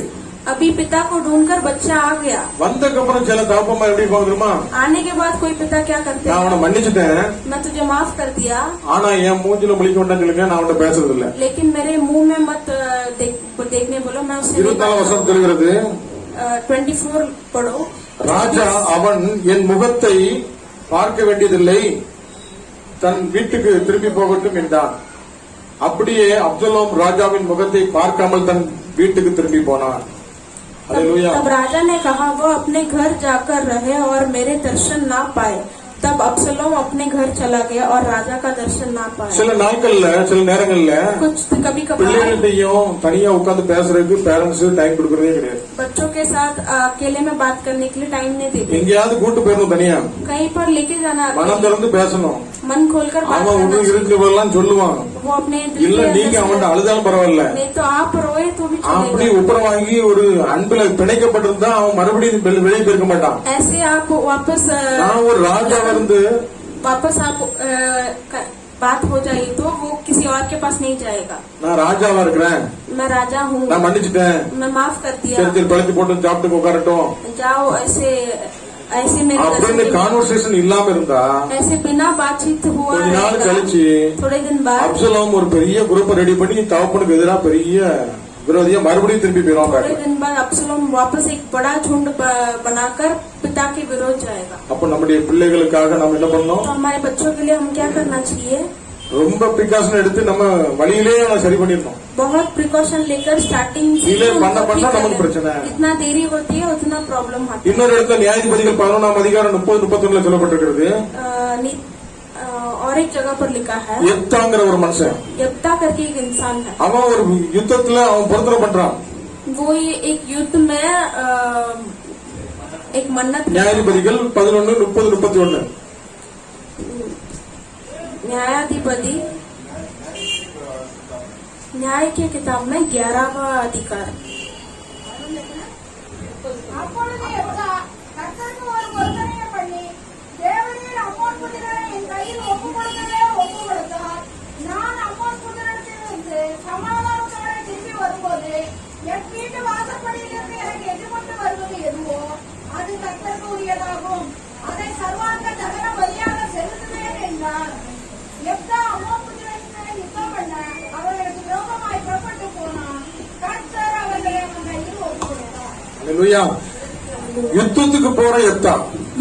अभी पिता को ढूंढकर बच्चा आ गया। வந்ததுக்கப்புறம் சில தகப்பமா எப்படி போகுதுமா, आने के बाद कोई पिता क्या करते நான் அவனை हैं? மன்னிச்சுட்டேன், मैं तुझे माफ कर दिया, ஆனா என் மூஞ்சில முழிக்க வேண்டாம்னு சொல்லுங்க, நான் அவன்கிட்ட பேசுறது இல்ல. लेकिन मेरे मुंह में मत देखने बोलो, मैं उससे 24 வருஷம் சொல்கிறது, 24 पढ़ो। ராஜா அவன் என் முகத்தை பார்க்க வேண்டியதில்லை, தன் வீட்டுக்கு திரும்பி போகட்டும் என்றான். அப்படியே அப்சலோம் ராஜாவின் முகத்தை பார்க்காமல் தன் வீட்டுக்கு திரும்பி போனான். हालेलुया। तब राजा ने कहा वो अपने घर जाकर रहे और मेरे दर्शन ना पाए। तब अब्सलोम अपने घर चला गया और राजा का दर्शन ना पाया। சில நாட்கள்ல சில நேரங்கள்ல कुछ कभी कभार பிள்ளைகள்கிட்டையும் தனியா உட்கார்ந்து பேசுறதுக்கு பேரண்ட்ஸ் டைம் கொடுக்கறதே கிடையாது. बच्चों के साथ अकेले में बात करने के लिए टाइम नहीं देते। எங்கேயாவது கூட்டு போயிடணும் தனியா, कहीं पर लेके जाना, மனம் திறந்து பேசணும். मन खोलकर बात அவன் करना ஒண்ணு இருக்கிறதெல்லாம் சொல்லுவான், वो अपने दिल இல்ல के நீங்க अंदर அவன்கிட்ட से- அழுதாலும் பரவாயில்ல, नहीं तो आप रोए तो भी அப்படி चलेगा। உப்புற வாங்கி ஒரு அன்புல பிணைக்கப்பட்டிருந்தா அவன் மறுபடியும் வெளியே போயிருக்க மாட்டான். ऐसे आप वापस நான் ஒரு ராஜாவா இருந்து आप बात हो जाए तो वो किसी और के पास नहीं जाएगा। நான் ராஜாவா இருக்கிறேன், मैं राजा हूँ, நான் மன்னிச்சுட்டேன், मैं माफ कर दिया, சரி சரி பழத்தி போட்டு சாப்பிட்டு உட்காரட்டும் जाओ, ऐसे ऐसे मेरे அப்படின்னு दर्शन கான்வர்சேஷன் இல்லாம இருந்தா ऐसे बिना बातचीत हुआ கொஞ்ச நாள் रहेगा। கழிச்சு थोड़े दिन बाद அப்சலோம் ஒரு பெரிய குரூப்பை ரெடி பண்ணி தகப்பனுக்கு எதிராக பெரிய விரோதியா மறுபடியும் திரும்பி थोड़े போயிடும். दिन बाद अब्सलोम वापस एक बड़ा झुंड बनाकर पिता के विरोध जाएगा। அப்ப நம்முடைய பிள்ளைகளுக்காக நம்ம என்ன பண்ணணும், तो हमारे बच्चों के लिए हम क्या करना चाहिए? ரொம்ப प्रिकॉशन எடுத்து நம்ம வழியிலே அவனை சரி பண்ணிடணும். बहुत प्रिकॉशन लेकर स्टार्टिंग से डिले उनको பண்ண ठीक நமக்கு करना। பிரச்சனை. जितना देरी होती है उतना प्रॉब्लम होती है। இன்னொரு இடத்துல நியாயாதிபதிகள் 11 அதிகாரம் 30-31 சொல்லப்பட்டிருக்கிறது, और एक जगह पर लिखा है எப்தாங்கிற ஒரு மனுஷன், यप्ता करके एक इंसान है, அவன் ஒரு யுத்தத்துல அவன் பொருத்தனை பண்றான். वो ये एक युद्ध में एक मन्नत நியாயாதிபதிகள் 11-30-31 न्यायाधिपति न्याय की किताब में 11वां अधिकार। அப்பொழுது எப்தா கர்த்தருக்கு ஒரு பொருத்தனையை பண்ணி தேவரீர் அம்மோன் புத்திரரை என் கையில் ஒப்பு கொடுத்தார். நான் அம்மோன் புத்திரத்திலிருந்து சமாதானத்தோட திரும்பி வரும்போது என் வீட்டு வாசற்படியிலிருந்து எனக்கு எதிர்கொண்டு வருவது எதுவோ அது கர்த்தருக்கு உரியதாகும். அதை சர்வாங்க தகன பலியாக செலுத்துவேன் என்றார். எப்தா அம்மோன் புத்திரரை யுத்தம் பண்ண அவர்களுக்கு விரோதமாய் புறப்பட்டு போனான். கர்த்தர் அவர்களை அவன் கையில் ஒப்பு கொடுத்தார். அல்லேலூயா. யுத்தத்துக்கு போற எப்தா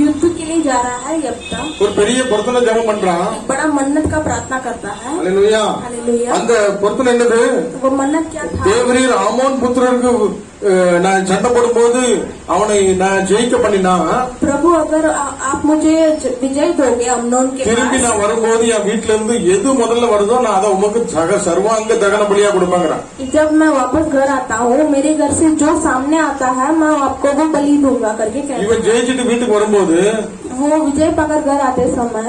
युद्ध के लिए जा रहा है यप्ता, ஒரு பெரிய பொருத்தனை ஜெபம் பண்றான். बड़ा मन्नत का प्रार्थना करता है. அல்லேலூயா. हालेलुया. அந்த பொருத்தனை என்னது? वो मन्नत क्या था? தேவரீர் ஆமோன் புத்திரருக்கு நான் சண்டை போடும்போது அவனை நான் ஜெயிக்க பண்ணினா, प्रभु अगर आप मुझे विजय दोगे अम्नोन के திரும்பி पास, நான் வரும்போது என் வீட்டுல இருந்து எது முதல்ல வருதோ நான் அதை உமக்கு சர்வாங்க தகன பலியா கொடுப்பாங்கிறான். जब मैं वापस घर आता हूँ मेरे घर से जो सामने आता है मैं आपको वो बलि दूंगा करके कहता இவன் ஜெயிச்சுட்டு வீட்டுக்கு வரும்போது है. वो विजय पाकर घर आते समय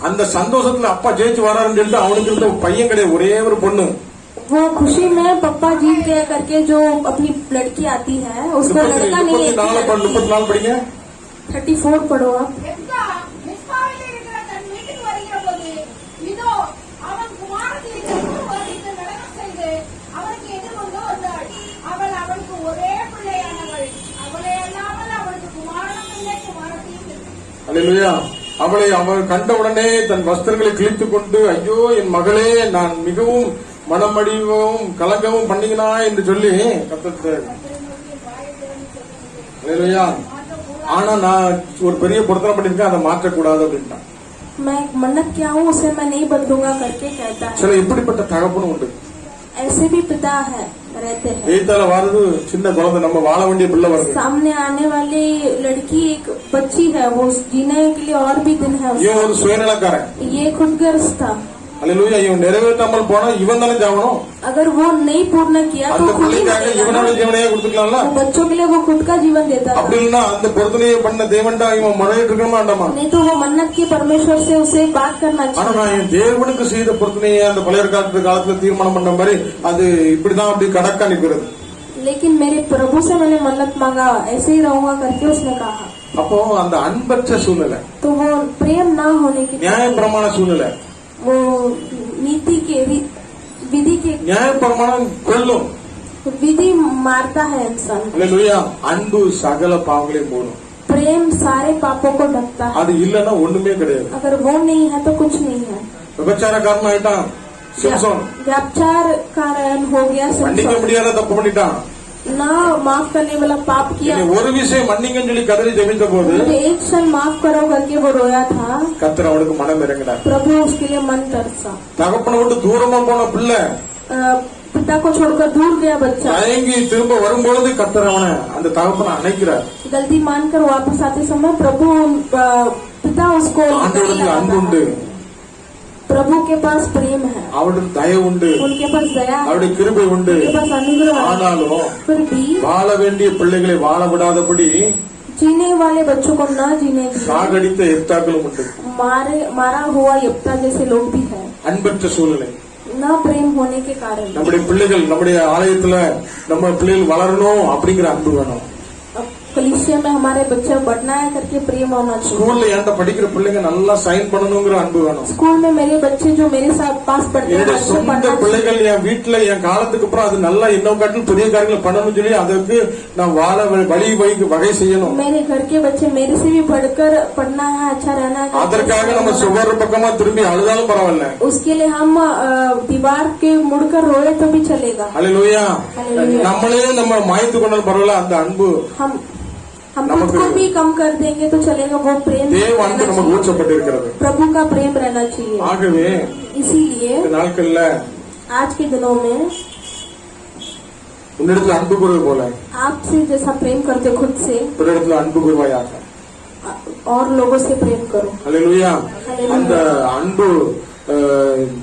அந்த சந்தோஷத்துல அப்பா ஜெயிச்சு வராருன்னு சொல்லிட்டு அவனுக்கு இருந்த பையன் கிடையாது, ஒரே ஒரு பொண்ணு. वो खुशी में पप्पा जीत गए करके जो अपनी लड़की आती है उसको लड़का नहीं है. 34 படிங்க. 34 पढ़ो आप. எப்தா மிஸ்பாவிலே இருக்கிற தன் வீட்டுக்கு வருகிற போது இதோ அவன் குமாரத்தியை சத்துரு வாசித்து நடனம் செய்து அவனுக்கு எதிர்கொண்டு வந்தாள். அவள் அவனுக்கு ஒரே பிள்ளையானவள். அவளை அல்லாமல் அவளுக்கு குமாரனும் இல்லை குமாரத்தியும் இல்லை. அல்லேலூயா. அவளை அவள் கண்டவுடனே தன் வஸ்திரங்களை கிழித்துக் கொண்டு, ஐயோ என் மகளே, நான் மிகவும் மனமடிவும் கலங்கவும் பண்ணீங்கனா என்று சொல்லி கத்தர். அல்லேலூயா. ஆனா நான் ஒரு பெரிய பொருத்தனை பண்ணிருக்கேன், அதை மாற்றக்கூடாது அப்படின்ட்டான். मैं मन्नत किया हूँ उसे मैं नहीं बदलूंगा करके कहता है. சில இப்படிப்பட்ட தகப்பனும் உண்டு. ऐसे भी पिता है रहते हैं. எய்தால வருது சின்ன குழந்தை, நம்ம வாழ வேண்டிய பிள்ளை வருது. सामने आने वाली लड़की एक बच्ची है, वो जीने के लिए और भी दिन है. இவன் ஒரு சுயநலக்காரன். ये खुदगर्ज था. அல்லேலூயா. இவன் நிறைவேற்றாமல் போனா இவன் தானே ஜாவணும். अगर वो नहीं पूर्ण किया तो அந்த खुद ही பிள்ளைக்காக मरेगा இவனோட ना. ஜீவனையே கொடுத்துக்கலாம்ல. वो बच्चों के लिए वो खुद का जीवन देता था. அப்படி இல்லைன்னா அந்த பொருத்தனையை பண்ண தேவன்டா இவன் முறையிட்டு இருக்கணுமா வேண்டாமா? नहीं तो वो मन्नत की परमेश्वर से उसे बात करना ஆனா चाहिए. நான் என் தேவனுக்கு செய்த பொருத்தனையை அந்த பழைய காலத்துல தீர்மானம் பண்ண மாதிரி அது இப்படிதான் அப்படி கடக்கா நிக்கிறது. लेकिन मेरे प्रभु से मैंने मन्नत मांगा ऐसे ही रहूंगा करके उसने कहा. அப்போ அந்த अன்பற்ற சூழ்நிலை, तो वो प्रेम ना होने की, நியாய பிரமாண சூழ்நிலை, वो नीति के विधि के, நியாய பிரமாணம் கொல்லும். विधि मारता है इंसान. அல்லேலூயா. அன்பு சகல பாவங்களையும் மூடும். प्रेम सारे पापों को ढकता है. அது இல்லன்னா ஒண்ணுமே கிடையாது. अगर वो नहीं है तो कुछ नहीं है. விபச்சாரக்காரன் ஆயிட்டான் சிம்சோன். व्याचार कारण हो गया மன்னிக்க सिमसोन. முடியாத தப்பு பண்ணிட்டான். ना माफ करने वाला पाप किया. இனி ஒரு விஷயம் மன்னிங்கன்னு சொல்லி கதறி ஜெபித்த போது मुझे एक क्षण माफ करो करके वो रोया था. கர்த்தர் அவனுக்கு மனம் இறங்கினார். प्रभु उसके लिए मन तरसा. தகப்பனை விட்டு தூரமா போன பிள்ளை पिता को छोड़कर दूर गया बच्चा. தயங்கி திரும்ப வரும்பொழுது கர்த்தர் அவனை அந்த தகப்பனை அணைக்கிறார். गलती मानकर वापस आते समय प्रभु पिता उसको, ஆண்டவருக்கு அன்பு உண்டு, प्रभु के पास प्रेम है, அவருடைய தயவு உண்டு, उनके पास दया है, அவருடைய கிருபை உண்டு. उनके पास अनुग्रह है. ஆனாலும் फिर भी வாழ வேண்டிய பிள்ளைகளை வாழ விடாதபடி जीने वाले बच्चों को न जीने दिए. சாகடித்த எத்தாக்களும் உண்டு. मारा हुआ यप्ता जैसे लोग भी है. அன்பற்ற சூழ்நிலை. न प्रेम होने के कारण. நம்முடைய பிள்ளைகள் நம்முடைய ஆலயத்துல நம்ம பிள்ளைகள் வளரணும் அப்படிங்கிற அன்பு வேணும். अब कलीसिया में हमारे बच्चे बढ़ना है करके प्रेम होना चाहिए. ஸ்கூல்ல என்கிட்ட படிக்கிற பிள்ளைங்க நல்லா சைன் பண்ணணுங்கிற அன்பு வேணும். स्कूल में मेरे बच्चे जो मेरे साथ पास पढ़ते हैं என்னுடைய अच्छे சொந்த पढ़ना चाहिए. பிள்ளைகள் என் வீட்டுல என் காலத்துக்கு அப்புறம் அது நல்லா இன்னும் காட்டிலும் பெரிய காரியங்களை பண்ணணும்னு சொல்லி அதற்கு நான் வாழ வழி வகை செய்யணும். मेरे घर के बच्चे मेरे से भी बढ़कर पढ़ना है, अच्छा रहना है. அதற்காக நம்ம சுவர் பக்கமா திரும்பி அழுதாலும் பரவாயில்ல. उसके लिए हम दीवार के मुड़कर रोए तो भी चलेगा. அல்லேலூயா. हालेलुया. நம்மளே நம்ம மாய்த்து கொண்டாலும் பரவாயில்ல. அந்த அன்பு हम खुद को भी कम कर देंगे तो चलेगा. वो प्रेम தேவ அன்பு रहना நமக்கு चाहिए. ஊற்றப்பட்டிருக்கிறது. प्रभु का प्रेम रहना चाहिए. ஆகவே इसीलिए இந்த நாட்கள்ல आज के दिनों में உன்னிடத்துல அன்பு கூறுவது போல आपसे जैसा प्रेम करते हो खुद से, பிறரிடத்துல அன்பு கூறுவாயாக. और लोगों से प्रेम करो. அல்லேலூயா. அல்லேலூயா. அந்த அன்பு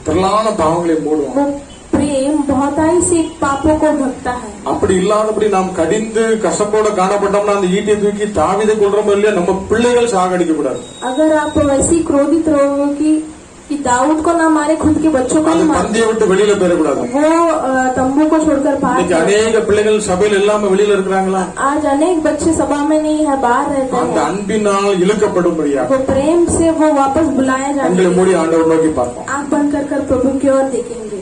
திரளான பாவங்களை மூடும். वो प्रेम बहुताई से पापों को ढकता है. அப்படி இல்லாதபடி நாம் கடிந்து கசப்போட காணப்பட்டோம்னா அந்த ஈட்டியை தூக்கி தாவீதை கொல்றோமோ இல்லையா, நம்ம பிள்ளைகள் சாகடிக்கப்படாது. अगर आप वैसी क्रोधित रहोगे कि दाऊद को ना मारे, खुद के बच्चों को அது ही मारे, தந்தையை விட்டு வெளியில போயிடக்கூடாது. वो तंबू को छोड़कर बाहर இன்னைக்கு जाए. அநேக பிள்ளைகள் சபையில் இல்லாம வெளியில இருக்கிறாங்களா? आज अनेक बच्चे सभा में नहीं है, बाहर रहते அந்த हैं. அன்பினால் இழுக்கப்படும்படியா वो प्रेम से वो वापस बुलाया கண்களை जाएंगे. மூடி ஆண்டவர் நோக்கி பார்ப்போம். आंख बंद कर प्रभु की ओर देखेंगे.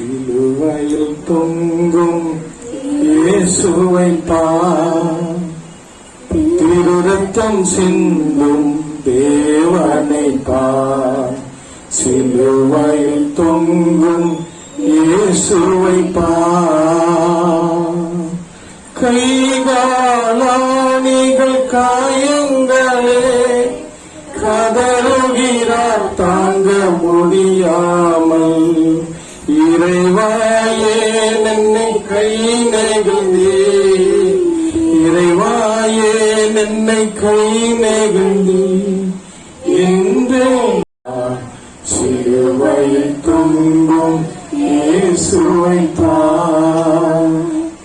சிலுவையில் தொங்கும் இயேசுவை பார், திருரத்தம் சிந்தும் தேவனை பார். சிலுவையில் தொங்கும் இயேசுவை பார், கைகாலம் காயங்களே கதறுகிறார் தாங்க முடியாமல். இறைவாயே என்னை கை நெகிழ்ந்தே, இறைவாயே என்னை கை நெகிழ்ந்தே என்று சிலுவையில் தொங்கும் இயேசுவை பார்,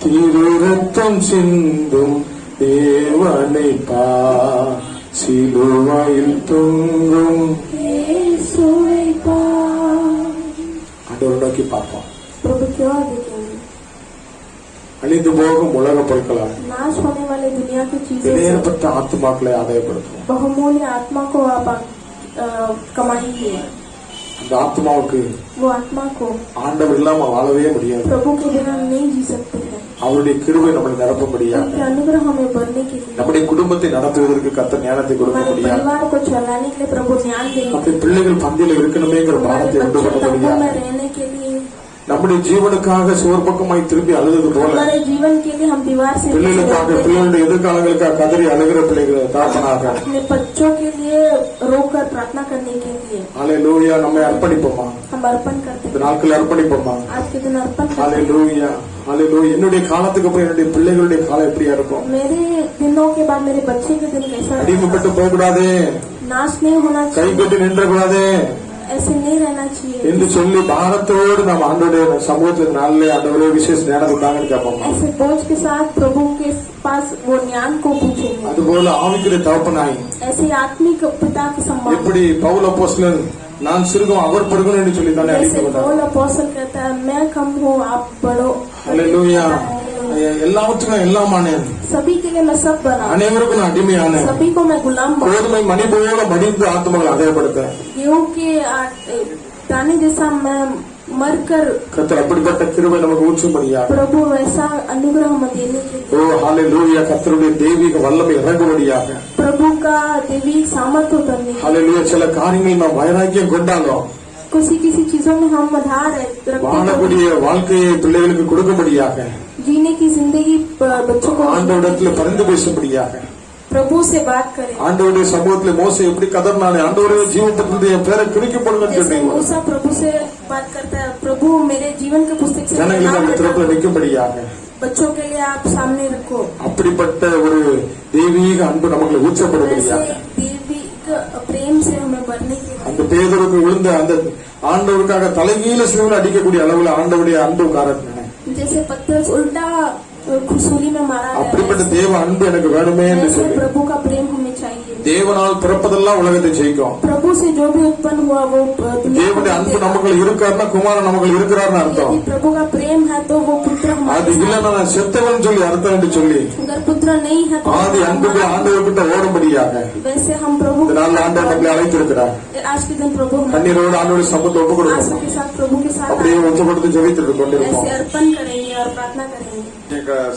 திரு ரத்தம் சிந்தும் தேவனை பார், சிலுவையில் தொங்கும் இயேசுவை பார். ஆண்டவரை நோக்கி பார்ப்போம். प्रभु की ओर देखेंगे. அழிந்து போகும் உலக பொருட்களால் नाश होने वाले दुनिया की चीजें से விலையேறப்பட்ட ஆத்துமாக்களை ஆதாயப்படுத்துவோம். बहुमूल्य आत्मा को आप कमाएंगे. அந்த ஆத்மாவுக்கு वो आत्मा को ஆண்டவர் இல்லாம வாழவே முடியாது. प्रभु के बिना नहीं जी सकते हैं. அவருடைய கிருபை நம்மளை நிரப்பும்படியாக, उनके अनुग्रह हमें बढ़ने के लिए, நம்முடைய குடும்பத்தை நடத்துவதற்கு கர்த்தர் ஞானத்தை கொடுக்க हमारे முடியாது. परिवार को चलाने के लिए प्रभु ज्ञान देंगे. நம்முடைய பிள்ளைகள் பந்தியில இருக்கணுமேங்கிற हमारे பாரத்தை உண்டு बच्चे பண்ண तंबू முடியாது. में रहने के लिए, நம்முடைய ஜீவனுக்காக சுவர் பக்கமாய் திரும்பி அழுது போல हमारे जीवन के लिए हम दीवार से பிள்ளைகளுக்காக, பிள்ளைகளுடைய எதிர்காலங்களுக்காக கதறி அழுகிற பிள்ளைகள் தாப்பனாக अपने बच्चों के लिए रोकर प्रार्थना करने के लिए ஹல்லேலூயா நம்மை அர்ப்பணிப்போமா? हम अर्पण करते இந்த हैं. நாட்கள் அர்ப்பணிப்போமா? आज के दिन अर्पण करते हैं. ஹல்லேலூயா ஹல்லேலூயா. என்னுடைய காலத்துக்கு அப்புறம் என்னுடைய பிள்ளைகளுடைய காலம் எப்படியா இருக்கும்? मेरे दिनों के बाद मेरे बच्चे के दिन कैसा रहेगा? அடிமைப்பட்டு போக கூடாது, नाश नहीं होना கை चाहिए, கட்டி நின்ற கூடாது ऐसे नहीं रहना चाहिए. என்று சொல்லி பாரத்தோடு நாம் ஆண்டோடைய சமூகத்தின் நாளிலே ஆண்டவரே விசேஷ ஞானம் தாங்கன்னு கேட்போமா? ऐसे बोझ के साथ प्रभु के पास वो ज्ञान को पूछेंगे. அதுபோல ஆவிக்குரிய தகப்பனாய் ऐसे आत्मिक पिता के सम्मान, எப்படி பவுல் அப்போஸ்தலன் நான் சிறுகம் அவர் பருகணும் என்று சொல்லி தானே जैसे அழைக்கப்பட்டார். पौल अपोस्तल कहता है मैं कम हूँ आप बड़ो. ஹல்லேலூயா. எல்லாவற்றுக்கும் எல்லாமானேன், सभी के लिए मैं सब बना, அனைவருக்கும் நான் அடிமையானேன். सभी को मैं गुलाम बना. கோதுமை மணி போல மடிந்து ஆத்மகளை அதையப்படுத்த गेहूं के दाने जैसा मैं मरकर, கர்த்தர் அப்படிப்பட்ட கிருபை நமக்கு ஊற்றும்படியா. प्रभु वैसा अनुग्रह हमें देने के ஓ लिए, ஹல்லேலூயா. கர்த்தருடைய தெய்வீக வல்லமை இறங்கும்படியாக. प्रभु का देवी सामर्थ्य उतरने के लिए. ஹல்லேலூயா. சில காரியங்கள் நாம் வைராக்கியம் கொண்டாலும் किसी किसी चीजों में हम आधार रखते हैं. வாழக்கூடிய வாழ்க்கையை பிள்ளைகளுக்கு கொடுக்கும்படியாக, जीने की जिंदगी बच्चों को ஆண்டவரிடத்துல பரிந்து பேசும்படியாக. प्रभु से बात करें. ஆண்டவருடைய சமூகத்தில் மோசே எப்படி கதர்னானே, ஆண்டவரே ஜீவத்திலிருந்து என் பேரை கிழிக்கப்படுங்கன்னு जैसे சொன்னீங்க. मूसा प्रभु से बात करता है, प्रभु मेरे जीवन के पुस्तक से मेरा ஜனங்களுக்கு नाम அந்த திறப்புல हटा, நிற்கும்படியாக. बच्चों के लिए आप सामने रखो. அப்படிப்பட்ட ஒரு தெய்வீக அன்பு நமக்கு वैसे ஊற்றப்படும்படியாக. देविक प्रेम से हमें बढ़ने के लिए, அந்த பேதருக்கு விழுந்த அந்த ஆண்டவருக்காக தலைகீழ சிலுவையில் அடிக்கக்கூடிய அளவுல ஆண்டவருடைய அன்பு காரணம். जैसे पत्थर उल्टा खुसूली में मारा गया அப்படிப்பட்ட है, தேவ அன்பு எனக்கு வேணுமே என்று ऐसे சொல்லி प्रभु का प्रेम हमें चाहिए. தேவனால் பிறப்பதெல்லாம் உலகத்தை ஜெயிக்கும். प्रभु से जो भी उत्पन्न हुआ वो दुनिया को தேவனுடைய அன்பு जीतेगा. நமக்குள்ள இருக்காருன்னா குமாரன் நமக்குள்ள இருக்கிறார்னு அர்த்தம். यदि प्रभु का प्रेम है तो वो पुत्र அது हमारे साथ இல்லைன்னா நான் செத்தவன் சொல்லி அர்த்தம் என்று சொல்லி है. अगर पुत्र नहीं है तो ஆதி அன்புக்கு ஆண்டவர்கிட்ட ஓடும்படியாக वैसे हम प्रभु இந்த நாள் ஆண்டவர் நம்மளை அழைத்திருக்கிறார். आज के दिन प्रभु हमें கண்ணீரோடு ஆண்டவருடைய சம்பந்தம் ஒப்பு आंसू கொடுக்கணும். के साथ प्रभु के साथ அப்படியே ஒத்து கொடுத்து ஜெபித்துட்டு கொண்டிருப்போம். ऐसे अर्पण करेंगे और प्रार्थना करेंगे.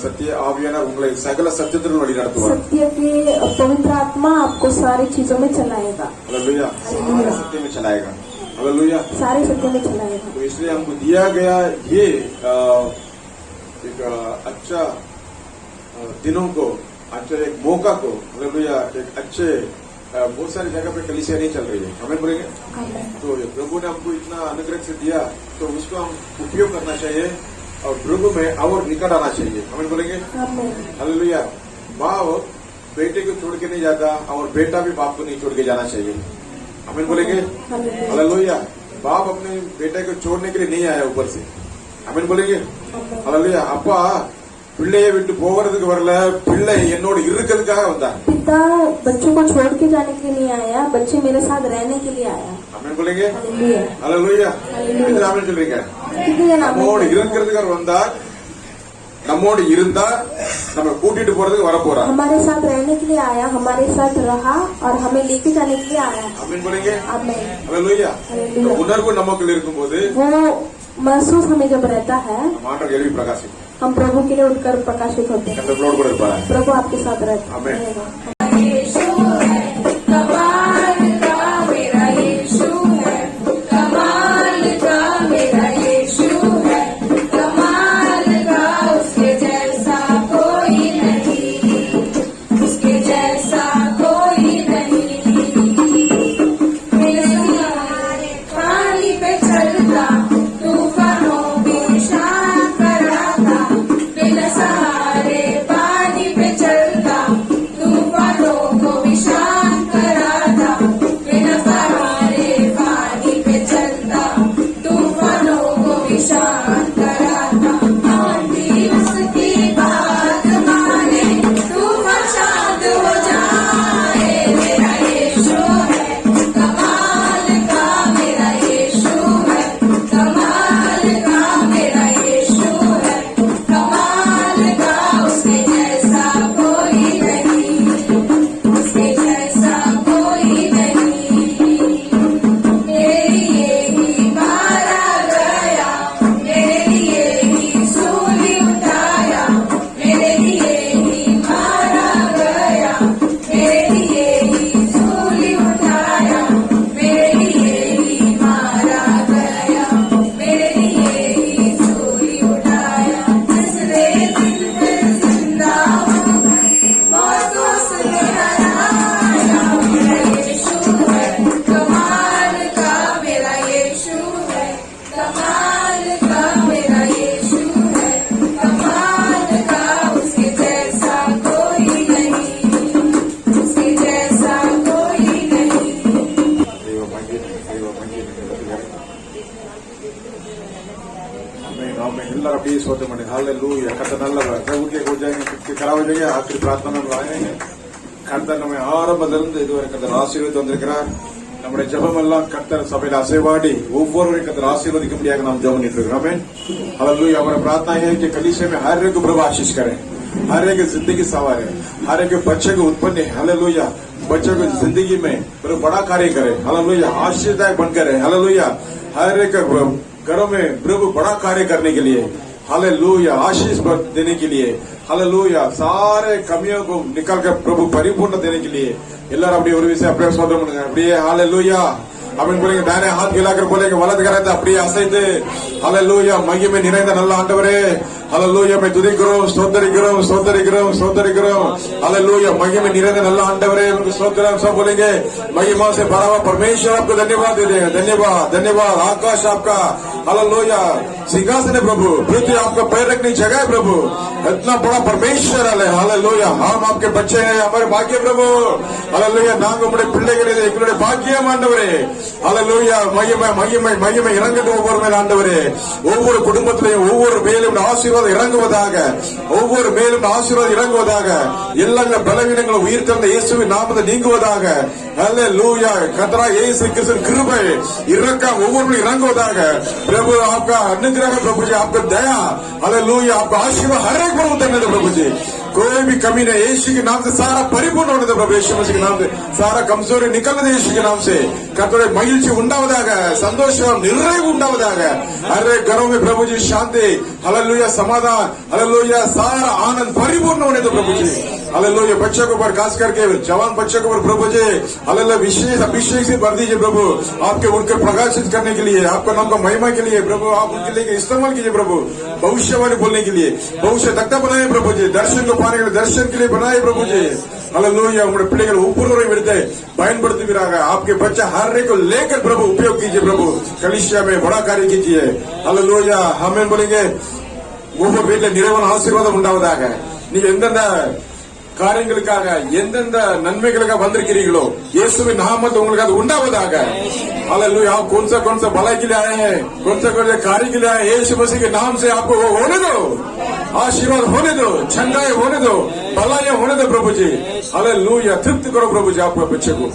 சத்திய ஆவியானவர் உங்களை சகல சத்தியத்திலும் வழி நடத்துவார். सत्य के पवित्र आत्मा आपको सारी चीजों में चलाएगा. हालेलुया. सारे सत्य में चलाएगा. हालेलुया. सारे सत्य में चलाएगा. तो इसलिए हमको दिया गया ये एक अच्छा दिनों को, अच्छा एक मौका को, हालेलुया, एक अच्छे बहुत सारी जगह पे कलीसिया नहीं चल रही है, हमें बोलेंगे. तो ये प्रभु ने हमको इतना अनुग्रह से दिया तो उसको हम उपयोग करना चाहिए और प्रभु में और निकट आना चाहिए, हमें बोलेंगे. आमीन. हालेलुया. बाप बेटे को छोड़ के नहीं जाता और बेटा भी बाप को नहीं छोड़ के जाना चाहिए, हमें बोलेंगे. हालेलुया. हालेलुया. बाप अपने बेटे को छोड़ने के लिए नहीं आया ऊपर से, हमें बोलेंगे. हालेलुया. அப்பா பிள்ளையை விட்டு போகிறதுக்கு வரல, பிள்ளை என்னோட இருக்கிறதுக்காக வந்தாங்க. पिता बच्चों को छोड़ के जाने के लिए नहीं आया, बच्चे मेरे साथ रहने के लिए आया. हमें बोलेंगे. हालेलुया. हालेलुया. हालेलुया. இது ஆமென் சொல்றீங்க. कितने नाम நம்மோடு இருக்கிறதுக்காக வந்தா, நம்மோடு இருந்தா நம்ம கூட்டிட்டு போறதுக்கு வர போறாங்க. हमारे साथ रहने के लिए आया, हमारे साथ रहा और हमें लेके जाने के लिए आया. ஆமென் बोलेंगे. आमीन. हालेलुया. हालेलुया. உணர்வு நமக்குள்ள இருக்கும்போது वो महसूस हमें जब रहता है, மாற்றம் கேள்வி பிரகாசிக்கும். हम प्रभु के लिए उठकर प्रकाशित होते हैं. கர்த்தர் கூட இருப்பாரு. प्रभु आपके साथ रहता आमीन. रहेगा. कमाल का मेरा यीशु है, कमाल का मेरा यीशु है, कमाल का उसके जैसा कोई नहीं, उसके जैसा हालेलुया कर्ता நல்லவர் प्रभु के हो जाएंगे करा हो जाएंगे आखिरी प्रार्थना में आएंगे கர்த்தர் நம்மை ஆரம்பத்திலிருந்து இதுவரை கர்த்தர் ஆசீர்வதித்து வந்திருக்கிறார் நம்முடைய ஜெபம் எல்லாம் கர்த்தர் சபையில் அசைவாடி ஒவ்வொருவரையும் கர்த்தர் ஆசீர்வதிக்கும்படியாக நாம் ஜெபம் பண்ணிட்டு இருக்கிறோம் आमीन हालेलुया हमारा प्रार्थना है कि कलीसिया में हर एक को प्रभु आशीष करे हर एक जिंदगी संवारे हर एक बच्चे को उत्पन्न हालेलुया बच्चों को जिंदगी में प्रभु बड़ा कार्य करे हालेलुया आशीर्वाद बनकर हालेलुया हर एक घरों में प्रभु बड़ा कार्य करने के लिए हालेलुया आशीष देने के लिए हालेलुया सारे कमियों को निकाल कर प्रभु परिपूर्ण देने के लिए எல்லாரும் அப்படியே ஒரு விஷயம் அப்படியே சொல்றோம் அப்படியே हालेलुया அப்படின்னு போலீங்க தானே हाथ हिलाकर बोलेंगे வலது கரத்தை அப்படியே அசைத்து हालेलुया மகிமை நிறைந்த நல்ல ஆண்டவரே हालेलुया मैं துதிக்கிறோம் ஸ்தோத்திரிக்கிறோம் ஸ்தோத்திரிக்கிறோம் ஸ்தோத்திரிக்கிறோம் हालेलुया மகிமை நிறைந்த நல்ல ஆண்டவரே उनको स्तोत्रम सब बोलेंगे महिमा से भरा हुआ परमेश्वर आपको धन्यवाद दे देंगे धन्यवाद धन्यवाद आकाश आपका हालेलुया सिंहासन है प्रभु पृथ्वी आपका पैर रखने की जगह है प्रभु इतना बड़ा परमेश्वर है हालेलुया हम आपके बच्चे हैं हमारे भाग्य प्रभु हालेलुया நாங்க உம்முடைய பிள்ளைகளே எங்களுடைய பாக்கியம் ஆண்டவரே हालेलुया மகிமை மகிமை மகிமை இறங்கட்டும் ஒவ்வொரு மேல் ஆண்டவரே ஒவ்வொரு குடும்பத்திலேயும் ஒவ்வொரு மேலும் ஆசீர்வாதம் இறங்குவதாக ஒவ்வொரு மேலும் ஆசீர்வாதம் இறங்குவதாக எல்லா பலவீனங்களும் உயிர் தந்த இயேசுவின் நாமத்தில் நீங்குவதாக हालेलुया கர்த்தரா இயேசு கிறிஸ்துவின் கிருபை இரக்கம் ஒவ்வொரு இறங்குவதாக प्रभु आपका अनुग्रह प्रभु जी आपका दया हालेलुया आपका आशीर्वाद हर एक पर उतरने दो प्रभु जी कोई भी कमी नहीं यीशु के नाम से सारा परिपूर्ण होने दो प्रभु यीशु मसीह के नाम से सारा कमजोरी निकलने दो यीशु के नाम से கர்த்தருடைய மகிழ்ச்சி உண்டாவதாக சந்தோஷம் நிறைவு உண்டாவதாக हर एक घरों में प्रभु जी शांति हालेलुया समाधान हालेलुया सारा आनंद परिपूर्ण होने दो प्रभु जी हालेलुया बच्चों के ऊपर खास करके जवान बच्चों के ऊपर प्रभु जी हालेलुया विशेष अभिषेक से भर दीजिए प्रभु आपके उनके प्रकाशित करने के लिए आपका नाम का महिमा के लिए प्रभु आप उनके लिए इस्तेमाल कीजिए प्रभु भविष्यवाणी बोलने के लिए भविष्य तख्ता बनाए प्रभु जी दर्शन को पाने के लिए दर्शन के लिए बनाए प्रभु जी हालेलुया उन्होंने பிள்ளைகள் ஒவ்வொருவரையும் எடுத்து பயன்படுத்துவீராக आपके बच्चा हर एक को लेकर प्रभु उपयोग कीजिए प्रभु कलीसिया में बड़ा कार्य कीजिए हालेलुया हमें बोलेंगे ஒவ்வொரு வீட்டில் நிறைவான ஆசீர்வாதம் உண்டாவதாக நீங்க எந்தெந்த காரியங்களுக்காக எந்தெந்த நன்மைகளுக்காக வந்திருக்கிறீர்களோ இயேசுவின் நாமத்தில் உங்களுக்கு அது உண்டாவதாக हालेलुया आप कौन सा भलाई के लिए आए हैं कौन सा कार्य के लिए आए यीशु मसीह के नाम से आपको वो होने दो आशीर्वाद होने दो छंगाए होने दो भलाइयां होने दो प्रभु जी हालेलुया तृप्ति करो प्रभु जी आपको बच्चे को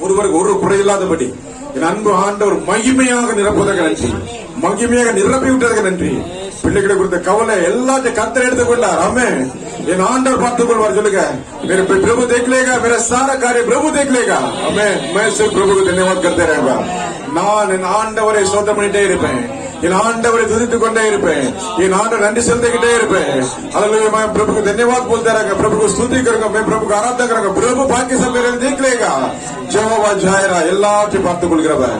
ஒருவருக்கு ஒரு குறையில்லாதபடி என் அன்பு ஆண்டவர் மகிமையாக நிரப்புவதற்கு நன்றி மகிமையாக நிரப்பி விட்டதற்கு நன்றி பிள்ளைகளை குறித்த கவலை எல்லாத்தையும் கர்த்தர் எடுத்துக்கொண்டார் ஆமென் என் ஆண்டவர் பார்த்துக் கொள்வார் சொல்லுங்க मेरे प्रभु देख लेगा मेरा सारा कार्य प्रभु देख लेगा आमेन मैं सिर्फ प्रभु को धन्यवाद करते रहूंगा நான் என் ஆண்டவரை ஸ்தோத்திரம் பண்ணிட்டே இருப்பேன் என் ஆண்டவரை துதித்துக் கொண்டே இருப்பேன் என் ஆண்டவர் நன்றி செலுத்திக்கிட்டே இருப்பேன் हालेलुया मैं प्रभु को धन्यवाद बोलते रहूंगा प्रभु को स्तुति करूंगा मैं प्रभु को आराधना करूंगा प्रभु बाकी सब मेरे देख लेगा यहोवा जायरा எல்லாத்தையும் பார்த்துக் கொள்கிறவர்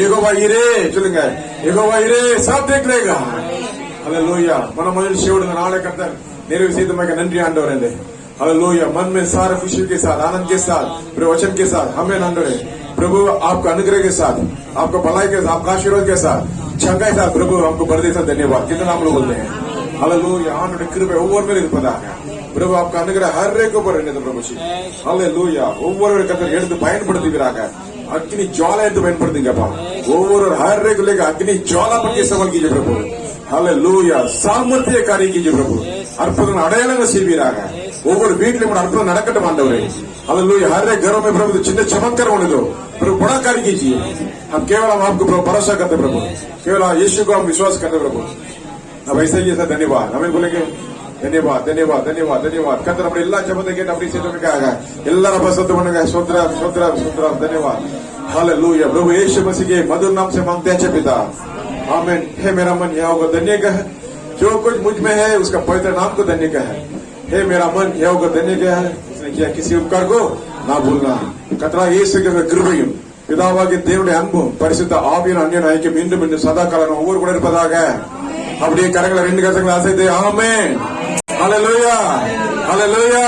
யெகோவா ஈரே சொல்லுங்க யெகோவா ஈரே सब देख लेगा हालेलुया मन மகிழ்ச்சியோடு இந்த நாளை கர்த்தர் நிறைவு செய்தமைக்கு நன்றி ஆண்டவரே हालेलुया मन में सारा खुशी के साथ आनंद के साथ प्रवचन के साथ हमें आंदोलन प्रभु आपका अनुग्रह के साथ आपको भलाई के साथ आपका आशीर्वाद के साथ छंगा के साथ प्रभु हमको बड़े साथ धन्यवाद कितना हम लोग बोलते हैं हालेलुया ஆண்டவருடைய கிருபை ஒவ்வொரு மேலும் இருப்பதாக प्रभु आपका अनुग्रह हर एक ऊपर रहने दो प्रभु जी हालेलुया ஒவ்வொரு கர்த்தர் எடுத்து பயன்படுத்துவீராக अग्नि ज्वाला எடுத்து பயன்படுத்துங்கப்பா ஒவ்வொரு हर एक लेकर अग्नि ज्वाला पर के सवाल कीजिए प्रभु हालेलुया सामर्थ्य कार्य कीजिए प्रभु அற்புதங்கள் அடையாளங்கள் செய்வீராக ஒவ்வொரு வீட்டிலும் அற்புதம் நடக்கட்டும் ஆண்டவரே हालेलुया हर एक घरों में प्रभु चिन्ह चमत्कार होने दो प्रभु बड़ा कार्य कीजिए हम केवल हम आपको भरोसा करते प्रभु केवल यीशु को हम विश्वास करते प्रभु अब ऐसा ही ऐसा धन्यवाद हमें बोलेंगे धन्यवाद धन्यवाद धन्यवाद धन्यवाद கர்த்தர் அப்படி எல்லா ஜெபத்தை கேட்டு அப்படி செய்ததற்காக எல்லாரும் பரிசுத்தம் பண்ணுங்க ஸ்தோத்திரம் ஸ்தோத்திரம் ஸ்தோத்திரம் धन्यवाद हालेलुया प्रभु यीशु मसीह के मधुर नाम से मांगते हैं पिता आमीन हे मेरा मन यहोवा को धन्य कह जो कुछ मुझ में है उसका पवित्र नाम को धन्य कह हे मेरा मन यहोवा को धन्य कह उसने किया किसी उपकार को ना भूलना கர்த்தரா இயேசுவின் கிருபையும் பிதாவாகிய தேவனுடைய அன்பும் பரிசுத்த ஆவியின் அந்நியன் ஐக்கியம் மீண்டும் மீண்டும் சதா காலம் ஒவ்வொரு கூட இருப்பதாக அப்படியே கரங்களை ரெண்டு கரங்களை அசைத்து ஆமென் हालेलुया हालेलुया